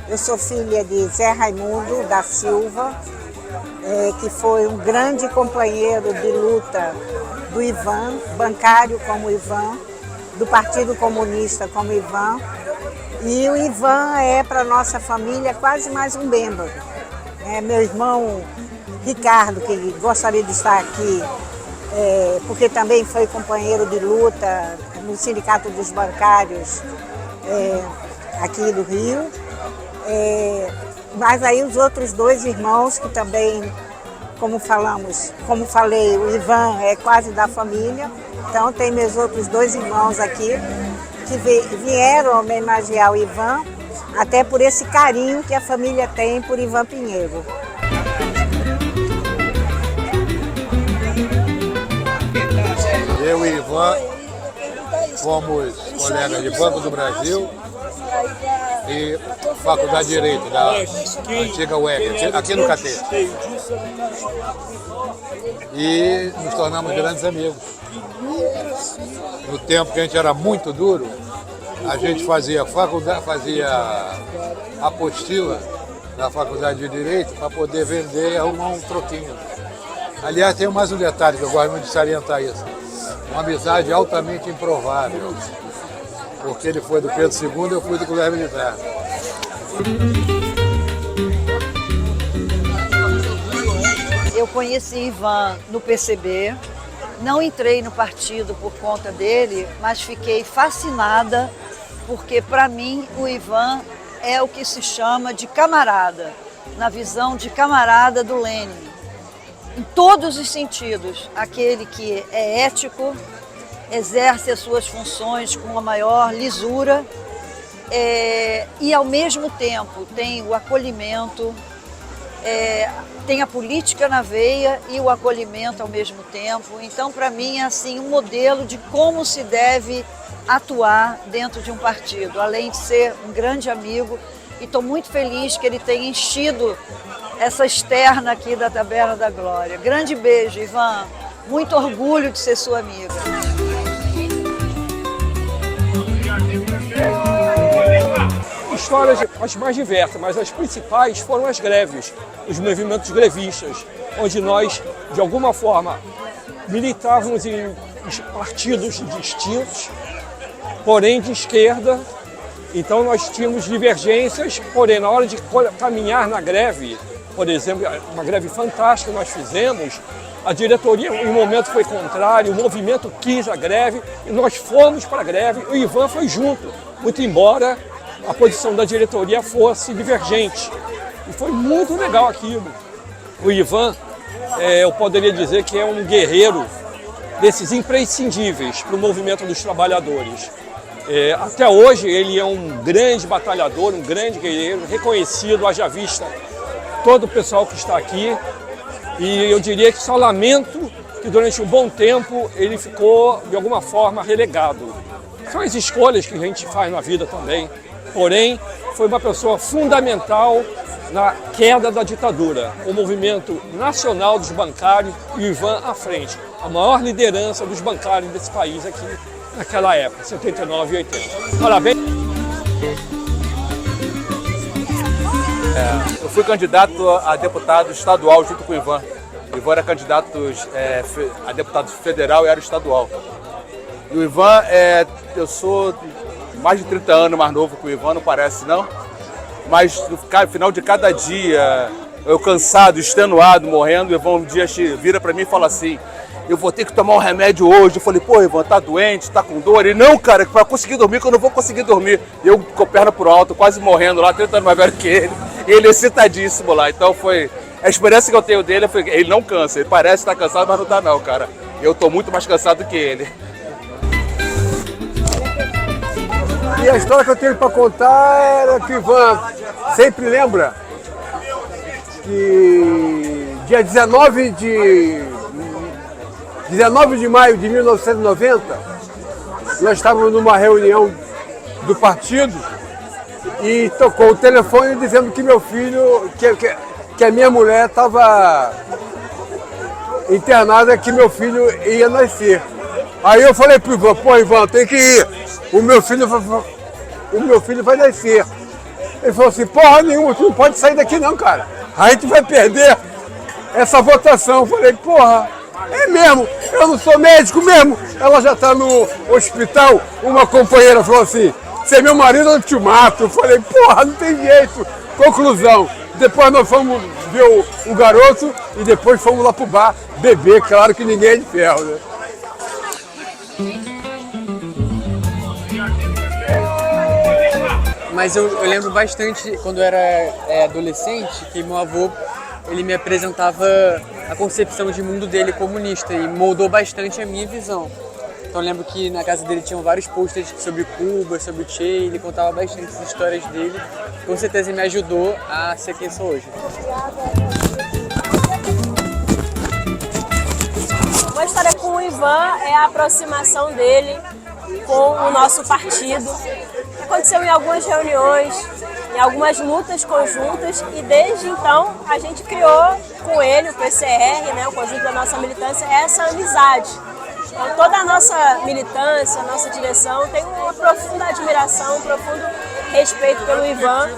Eu sou filha de Zé Raimundo da Silva, que foi um grande companheiro de luta do Ivan, bancário como Ivan, do Partido Comunista como Ivan, E o Ivan é para a nossa família quase mais um membro. Meu irmão Ricardo, que gostaria de estar aqui, porque também foi companheiro de luta no Sindicato dos Bancários aqui do Rio. Mas aí os outros dois irmãos que também, como falei, o Ivan é quase da família. Então tem meus outros dois irmãos aqui que vieram homenagear o Ivan, até por esse carinho que a família tem por Ivan Pinheiro. Eu e Ivan fomos colegas de Banco do Brasil e Faculdade de Direito da antiga UEC, aqui no Catete. E nos tornamos grandes amigos. No tempo que a gente era muito duro, a gente fazia apostila na Faculdade de Direito para poder vender e arrumar um troquinho. Aliás, tem mais um detalhe que eu gosto muito de salientar isso. Uma amizade altamente improvável, porque ele foi do Pedro II e eu fui do Colégio Militar. Eu conheci Ivan no PCB, não entrei no partido por conta dele, mas fiquei fascinada, porque para mim o Ivan é o que se chama de camarada, na visão de camarada do Lênin. Em todos os sentidos, aquele que é ético, exerce as suas funções com a maior lisura e, ao mesmo tempo, tem o acolhimento, tem a política na veia e o acolhimento ao mesmo tempo. Então, para mim, é assim, um modelo de como se deve atuar dentro de um partido, além de ser um grande amigo. E estou muito feliz que ele tenha enchido essa externa aqui da Taberna da Glória. Grande beijo, Ivan. Muito orgulho de ser sua amiga. Histórias as mais diversas, mas as principais foram as greves, os movimentos grevistas, onde nós, de alguma forma, militávamos em partidos distintos, porém de esquerda. Então nós tínhamos divergências, porém na hora de caminhar na greve, por exemplo, uma greve fantástica que nós fizemos, a diretoria em um momento foi contrário, o movimento quis a greve e nós fomos para a greve, o Ivan foi junto, muito embora a posição da diretoria fosse divergente. E foi muito legal aquilo. O Ivan, eu poderia dizer que é um guerreiro desses imprescindíveis para o movimento dos trabalhadores. Até hoje ele é um grande batalhador, um grande guerreiro, reconhecido, haja vista todo o pessoal que está aqui. E eu diria que só lamento que durante um bom tempo ele ficou, de alguma forma, relegado. São as escolhas que a gente faz na vida também. Porém, foi uma pessoa fundamental na queda da ditadura, o movimento nacional dos bancários e o Ivan à frente, a maior liderança dos bancários desse país aqui naquela época, 79 e 80. Parabéns! Eu fui candidato a deputado estadual junto com o Ivan. O Ivan era candidato a deputado federal e era estadual. E o Ivan, eu sou mais de 30 anos mais novo que o Ivan, não parece não, mas no final de cada dia, eu cansado, extenuado, morrendo, o Ivan um dia vira para mim e fala assim: eu vou ter que tomar um remédio hoje. Eu falei: pô, Ivan, tá doente, tá com dor? Ele: não, cara, para conseguir dormir, que eu não vou conseguir dormir. Eu com a perna pro alto, quase morrendo lá, 30 anos mais velho que ele, e ele excitadíssimo lá. Então foi, a experiência que eu tenho dele, ele não cansa, ele parece estar cansado, mas não tá não, cara. Eu tô muito mais cansado que ele. E a história que eu tenho para contar era que o Ivan sempre lembra que dia 19 de maio de 1990, nós estávamos numa reunião do partido e tocou o telefone dizendo que meu filho, que a minha mulher estava internada, que meu filho ia nascer. Aí eu falei pro Ivan: pô, Ivan, tem que ir, o meu filho vai nascer. Ele falou assim: porra nenhuma, tu não pode sair daqui não, cara, a gente vai perder essa votação. Eu falei: porra, é mesmo, eu não sou médico mesmo. Ela já está no hospital. Uma companheira falou assim: Você é meu marido, eu te mato. Eu falei, porra, não tem jeito. Conclusão, depois nós fomos ver o garoto e depois fomos lá pro bar beber. Claro que ninguém é de ferro, né? Mas eu lembro bastante, quando eu era adolescente, que meu avô ele me apresentava a concepção de mundo dele comunista e moldou bastante a minha visão. Então eu lembro que na casa dele tinham vários posters sobre Cuba, sobre o Che, ele contava bastante as histórias dele. Com certeza me ajudou a ser quem sou hoje. Uma história com o Ivan é a aproximação dele com o nosso partido. Aconteceu em algumas reuniões, em algumas lutas conjuntas e desde então a gente criou com ele, o PCR, né, o conjunto da nossa militância, essa amizade. Então toda a nossa militância, a nossa direção tem uma profunda admiração, um profundo respeito pelo Ivan.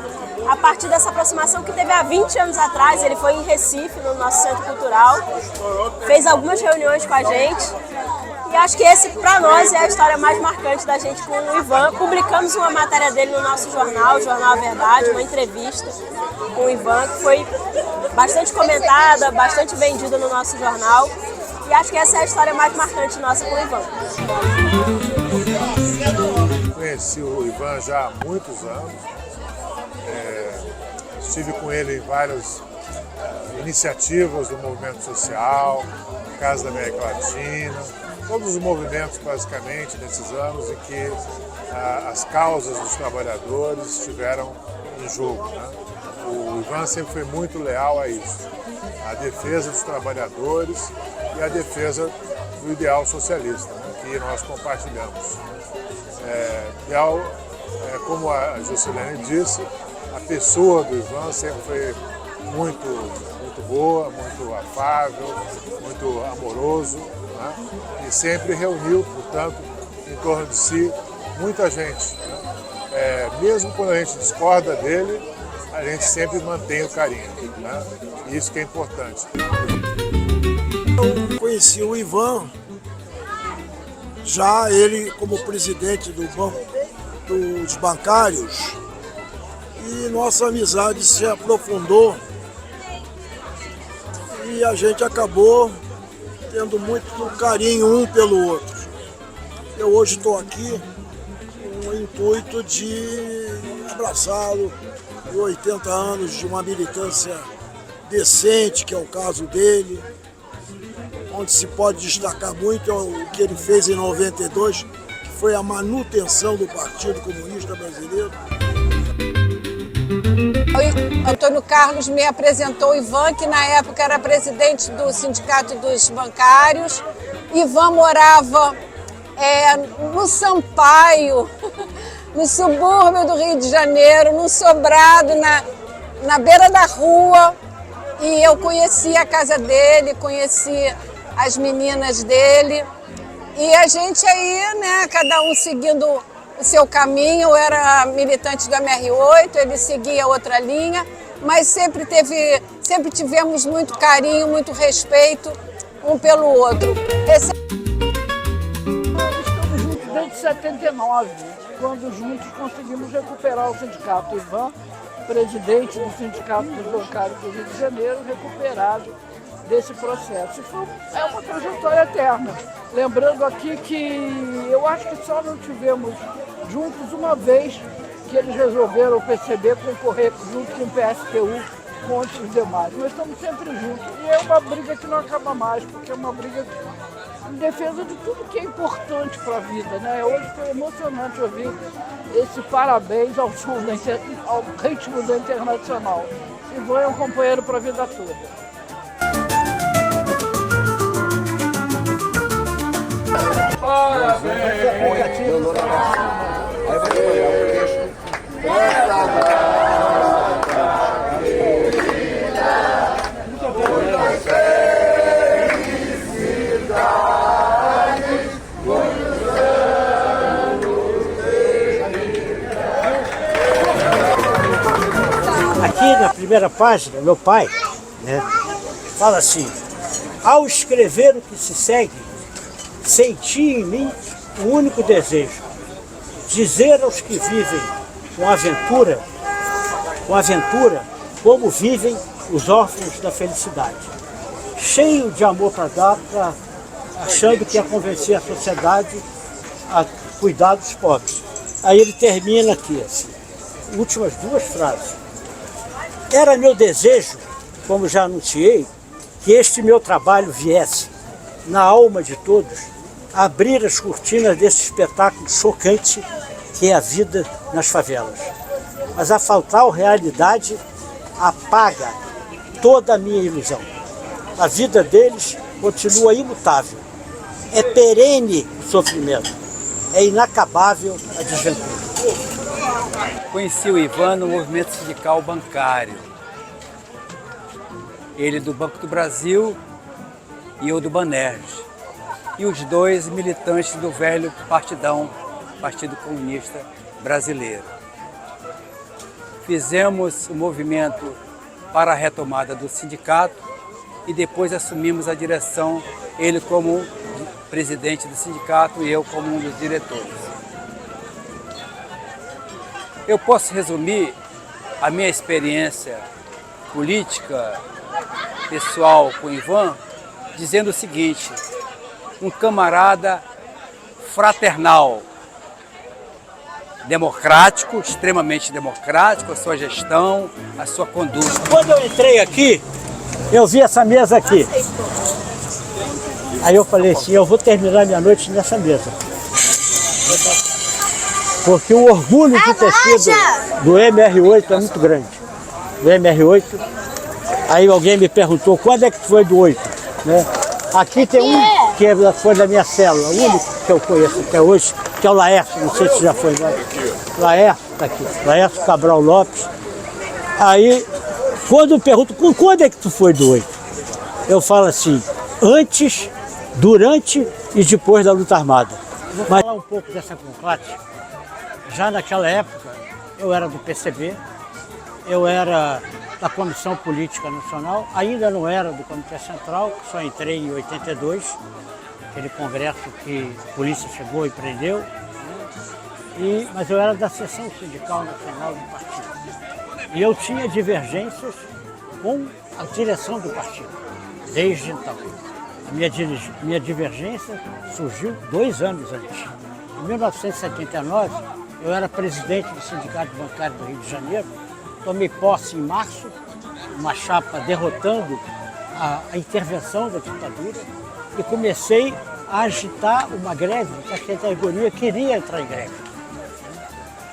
A partir dessa aproximação que teve há 20 anos atrás, ele foi em Recife, no nosso centro cultural, fez algumas reuniões com a gente. E acho que esse, para nós, é a história mais marcante da gente com o Ivan. Publicamos uma matéria dele no nosso jornal, o Jornal A Verdade, uma entrevista com o Ivan, que foi bastante comentada, bastante vendida no nosso jornal. E acho que essa é a história mais marcante nossa com o Ivan. Conheci o Ivan já há muitos anos. Estive com ele em várias iniciativas do movimento social, Casa da América Latina, todos os movimentos basicamente nesses anos em que as causas dos trabalhadores estiveram em jogo, né? O Ivan sempre foi muito leal a isso, a defesa dos trabalhadores e a defesa do ideal socialista, né, que nós compartilhamos. Como a Juscelene disse, a pessoa do Ivan sempre foi muito boa, muito afável, muito amoroso, né? E sempre reuniu, portanto, em torno de si muita gente, né? Mesmo quando a gente discorda dele, a gente sempre mantém o carinho, né? E isso que é importante. Eu conheci o Ivan, já ele como presidente do Banco dos Bancários, e nossa amizade se aprofundou e a gente acabou tendo muito carinho um pelo outro. Eu hoje estou aqui com o intuito de abraçá-lo em 80 anos de uma militância decente, que é o caso dele, onde se pode destacar muito o que ele fez em 92, que foi a manutenção do Partido Comunista Brasileiro. O Antônio Carlos me apresentou o Ivan, que na época era presidente do Sindicato dos Bancários. Ivan morava no Sampaio, no subúrbio do Rio de Janeiro, num sobrado na beira da rua. E eu conheci a casa dele, conheci as meninas dele. E a gente aí, né, cada um seguindo o seu caminho. Eu era militante do MR8, ele seguia outra linha, mas sempre tivemos muito carinho, muito respeito um pelo outro. Estamos juntos desde 79, quando juntos conseguimos recuperar o sindicato. Ivan, presidente do Sindicato dos Bancários do Rio de Janeiro, recuperado desse processo. É uma trajetória eterna. Lembrando aqui que eu acho que só não tivemos juntos uma vez que eles resolveram o PCB concorrer junto com o PSTU contra os demais. Nós estamos sempre juntos e é uma briga que não acaba mais, porque é uma briga em defesa de tudo que é importante para a vida, né? Hoje foi emocionante ouvir esse parabéns ao ritmo da Internacional. Ivan é um companheiro para a vida toda. Aqui na primeira página, meu pai, né, fala assim: ao escrever o que se segue, senti em mim o único desejo dizer aos que vivem com aventura, como vivem os órfãos da felicidade. Cheio de amor para dar, achando que ia convencer a sociedade a cuidar dos pobres. Aí ele termina aqui, assim, últimas duas frases. Era meu desejo, como já anunciei, que este meu trabalho viesse, na alma de todos, abrir as cortinas desse espetáculo chocante que é a vida nas favelas. Mas a faltar realidade apaga toda a minha ilusão. A vida deles continua imutável. É perene o sofrimento. É inacabável a desventura. Conheci o Ivan no movimento sindical bancário. Ele do Banco do Brasil e eu do Banerj. E os dois militantes do velho partidão, Partido Comunista Brasileiro. Fizemos o movimento para a retomada do sindicato e depois assumimos a direção, ele como presidente do sindicato e eu como um dos diretores. Eu posso resumir a minha experiência política, pessoal com o Ivan, dizendo o seguinte: um camarada fraternal, democrático, extremamente democrático, a sua gestão, a sua conduta. Quando eu entrei aqui, eu vi essa mesa aqui. Aí eu falei assim, eu vou terminar minha noite nessa mesa. Porque o orgulho de ter sido do MR8 é muito grande. Do MR8, aí alguém me perguntou, quando é que tu foi do 8? Né? Aqui tem um que foi da minha célula, o único que eu conheço até hoje, que é o Laércio, não sei se já foi. Laércio está aqui, Laércio Cabral Lopes. Aí, quando pergunto, quando é que tu foi do 8? Eu falo assim, antes, durante e depois da luta armada. Mas falar um pouco dessa conclave. Já naquela época, eu era do PCB, eu era da Comissão Política Nacional, ainda não era do Comitê Central, só entrei em 82, aquele congresso que a polícia chegou e prendeu, né? Mas eu era da Seção Sindical Nacional do partido. E eu tinha divergências com a direção do partido, desde então. A minha divergência surgiu 2 anos antes. Em 1979, eu era presidente do Sindicato Bancário do Rio de Janeiro, tomei posse em março, uma chapa derrotando a intervenção da ditadura e comecei a agitar uma greve, que a categoria queria entrar em greve.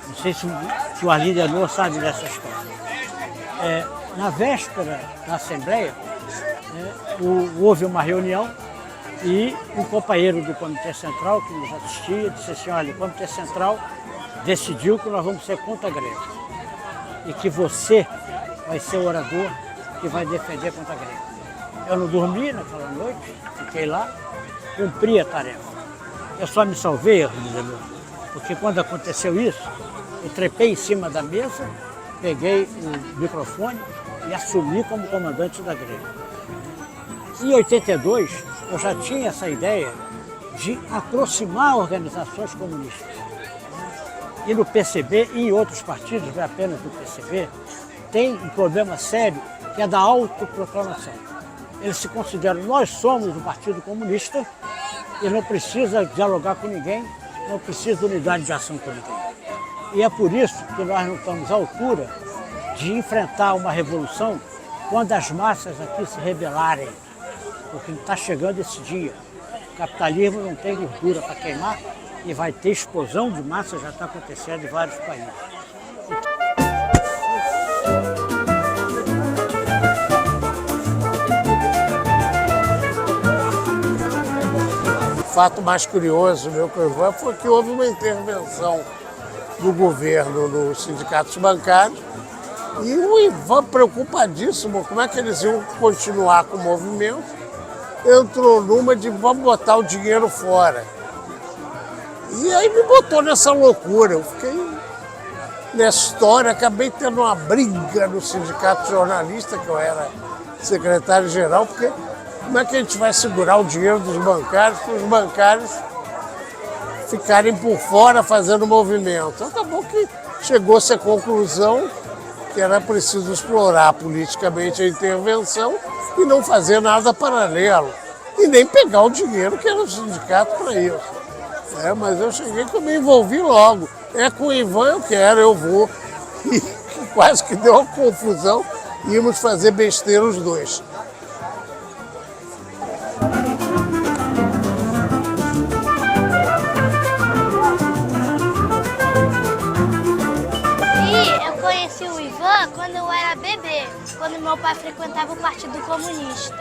Não sei se o Arlindo Anor sabe dessa história. Na véspera da Assembleia, houve uma reunião e um companheiro do Comitê Central que nos assistia disse assim, olha, o Comitê Central decidiu que nós vamos ser contra a greve e que você vai ser o orador que vai defender contra a greve. Eu não dormi naquela noite, fiquei lá, cumpri a tarefa. Eu só me salvei, porque quando aconteceu isso, eu trepei em cima da mesa, peguei o microfone e assumi como comandante da greve. Em 82, eu já tinha essa ideia de aproximar organizações comunistas. E no PCB e em outros partidos, não é apenas no PCB, tem um problema sério que é da autoproclamação. Eles se consideram, nós somos o Partido Comunista e não precisa dialogar com ninguém, não precisa de unidade de ação com ninguém. E é por isso que nós não estamos à altura de enfrentar uma revolução quando as massas aqui se rebelarem, porque está chegando esse dia. O capitalismo não tem gordura para queimar e vai ter explosão de massa, já está acontecendo em vários países. O fato mais curioso meu com o Ivan foi que houve uma intervenção do governo nos sindicatos bancários e o Ivan, preocupadíssimo como é que eles iam continuar com o movimento, entrou numa de vamos botar o dinheiro fora. E aí me botou nessa loucura. Eu fiquei nessa história, acabei tendo uma briga no sindicato jornalista, que eu era secretário-geral, porque como é que a gente vai segurar o dinheiro dos bancários para os bancários ficarem por fora fazendo movimento. Acabou que chegou-se à conclusão que era preciso explorar politicamente a intervenção e não fazer nada paralelo. E nem pegar o dinheiro que era o sindicato para isso. Mas eu cheguei que eu me envolvi logo. Com o Ivan eu quero, eu vou. E quase que deu uma confusão, íamos fazer besteira os dois. E eu conheci o Ivan quando eu era bebê, quando meu pai frequentava o Partido Comunista.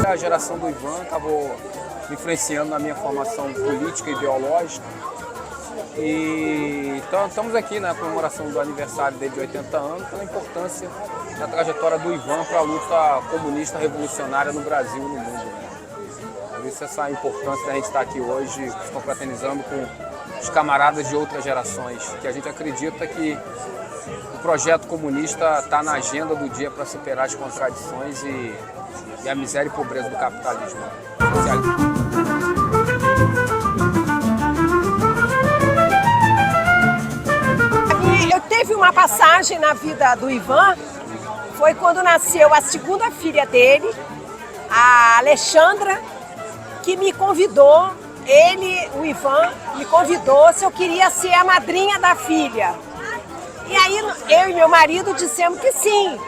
A geração do Ivan acabou influenciando na minha formação política e ideológica. E então, estamos aqui na comemoração do aniversário dele de 80 anos, pela importância da trajetória do Ivan para a luta comunista revolucionária no Brasil e no mundo. Por isso essa importância da gente estar aqui hoje, se confraternizando com os camaradas de outras gerações, que a gente acredita que o projeto comunista está na agenda do dia para superar as contradições e a miséria e pobreza do capitalismo. Eu teve uma passagem na vida do Ivan, foi quando nasceu a segunda filha dele, a Alexandra, que me convidou, o Ivan, me convidou se eu queria ser a madrinha da filha. E aí eu e meu marido dissemos que sim.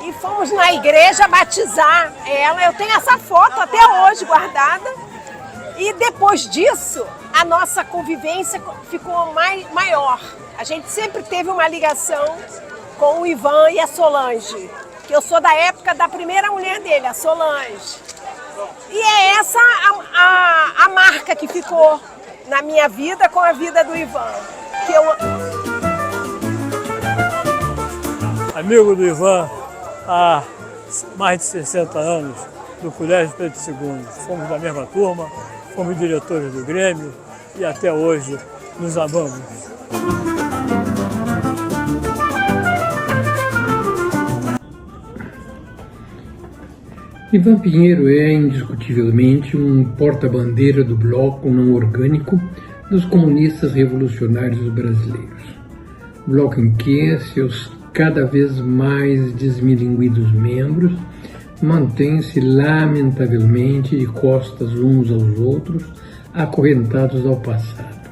E fomos na igreja batizar ela. Eu tenho essa foto até hoje guardada. E depois disso, a nossa convivência ficou maior. A gente sempre teve uma ligação com o Ivan e a Solange, que eu sou da época da primeira mulher dele, a Solange. E é essa a marca que ficou na minha vida com a vida do Ivan. Amigo do Ivan há mais de 60 anos, do Colégio Pedro II. Fomos da mesma turma, fomos diretores do Grêmio e até hoje nos amamos. Ivan Pinheiro é indiscutivelmente um porta-bandeira do bloco não orgânico dos comunistas revolucionários brasileiros. Bloco em que seus cada vez mais desmilinguidos membros mantêm-se lamentavelmente de costas uns aos outros, acorrentados ao passado.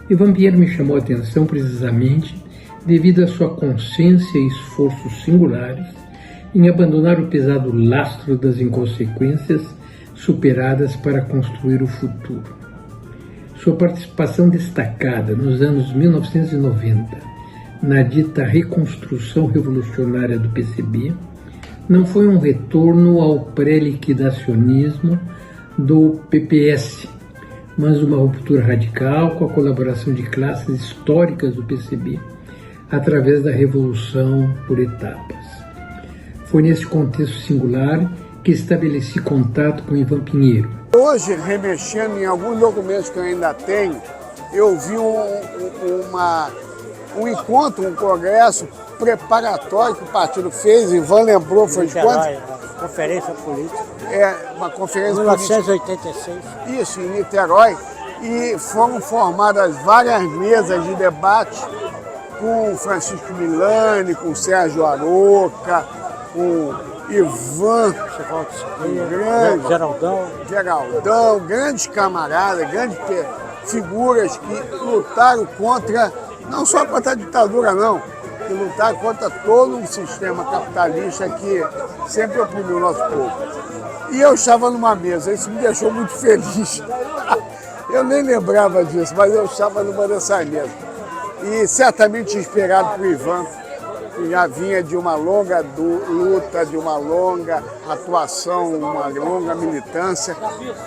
Ivan Pinheiro me chamou a atenção precisamente devido à sua consciência e esforços singulares em abandonar o pesado lastro das inconsequências superadas para construir o futuro. Sua participação destacada nos anos 1990 na dita reconstrução revolucionária do PCB não foi um retorno ao pré-liquidacionismo do PPS, mas uma ruptura radical com a colaboração de classes históricas do PCB através da revolução por etapas. Foi nesse contexto singular que estabeleci contato com Ivan Pinheiro. Hoje, remexendo em alguns documentos que eu ainda tenho, eu vi um encontro, um congresso preparatório que o partido fez, Ivan lembrou, foi de quando? Conferência política. Uma conferência 1986. política. Isso, em Niterói. E foram formadas várias mesas de debate com Francisco Milani, com Sérgio Aroca, com Ivan, Geraldão, grandes camaradas, grandes figuras que lutaram contra, não só contra a ditadura não, que lutaram contra todo um sistema capitalista que sempre oprimiu o nosso povo. E eu estava numa mesa, isso me deixou muito feliz. Eu nem lembrava disso, mas eu estava numa dessas mesas. E certamente inspirado por Ivan, que já vinha de uma longa luta, de uma longa atuação, uma longa militância,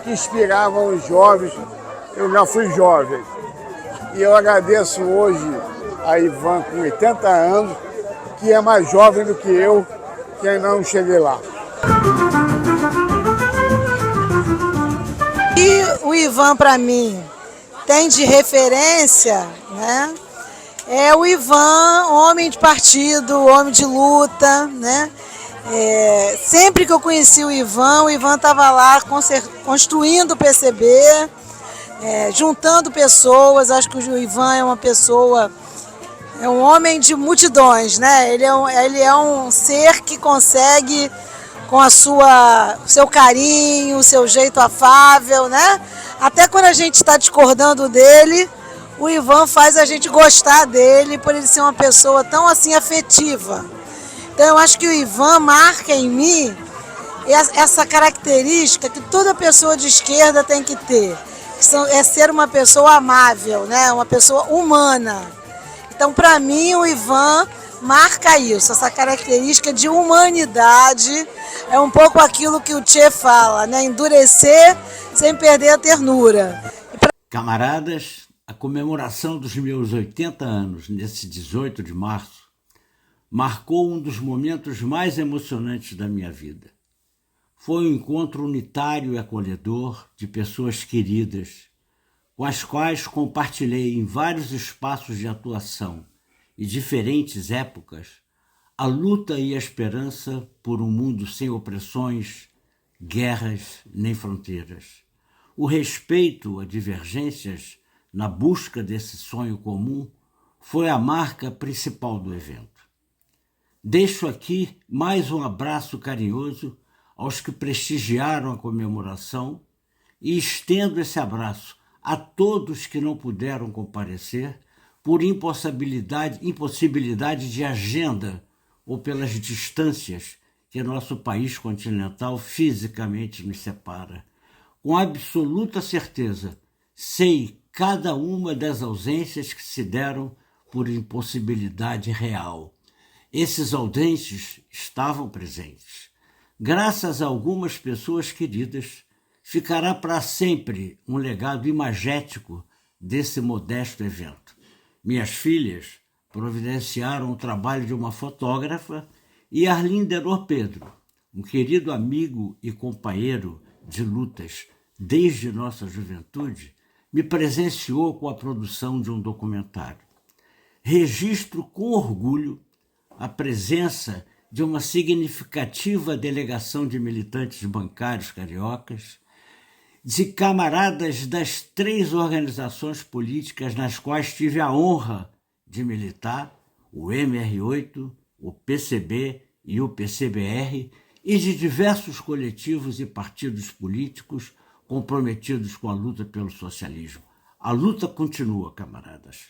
que inspiravam os jovens. Eu já fui jovem. E eu agradeço hoje a Ivan, com 80 anos, que é mais jovem do que eu, que ainda não cheguei lá. E o Ivan, para mim, tem de referência, né? É o Ivan, homem de partido, homem de luta, né? Sempre que eu conheci o Ivan estava lá construindo o PCB, juntando pessoas. Acho que o Ivan é uma pessoa, é um homem de multidões, né? Ele é um ser que consegue, com seu carinho, o seu jeito afável, né? Até quando a gente está discordando dele, o Ivan faz a gente gostar dele, por ele ser uma pessoa tão assim afetiva. Então eu acho que o Ivan marca em mim essa característica que toda pessoa de esquerda tem que ter, é ser uma pessoa amável, né? Uma pessoa humana. Então, para mim, o Ivan marca isso, essa característica de humanidade. É um pouco aquilo que o Che fala, né? Endurecer sem perder a ternura. Camaradas, a comemoração dos meus 80 anos, nesse 18 de março, marcou um dos momentos mais emocionantes da minha vida. Foi um encontro unitário e acolhedor de pessoas queridas, com as quais compartilhei em vários espaços de atuação e diferentes épocas a luta e a esperança por um mundo sem opressões, guerras nem fronteiras. O respeito a divergências na busca desse sonho comum foi a marca principal do evento. Deixo aqui mais um abraço carinhoso aos que prestigiaram a comemoração e estendo esse abraço a todos que não puderam comparecer por impossibilidade de agenda ou pelas distâncias que nosso país continental fisicamente nos separa. Com absoluta certeza, sei cada uma das ausências que se deram por impossibilidade real. Esses ausentes estavam presentes. Graças a algumas pessoas queridas, ficará para sempre um legado imagético desse modesto evento. Minhas filhas providenciaram o trabalho de uma fotógrafa e Arlindo Denor Pedro, um querido amigo e companheiro de lutas desde nossa juventude, me presenciou com a produção de um documentário. Registro com orgulho a presença de uma significativa delegação de militantes bancários cariocas, de camaradas das 3 organizações políticas nas quais tive a honra de militar, o MR8, o PCB e o PCBR, e de diversos coletivos e partidos políticos comprometidos com a luta pelo socialismo. A luta continua, camaradas.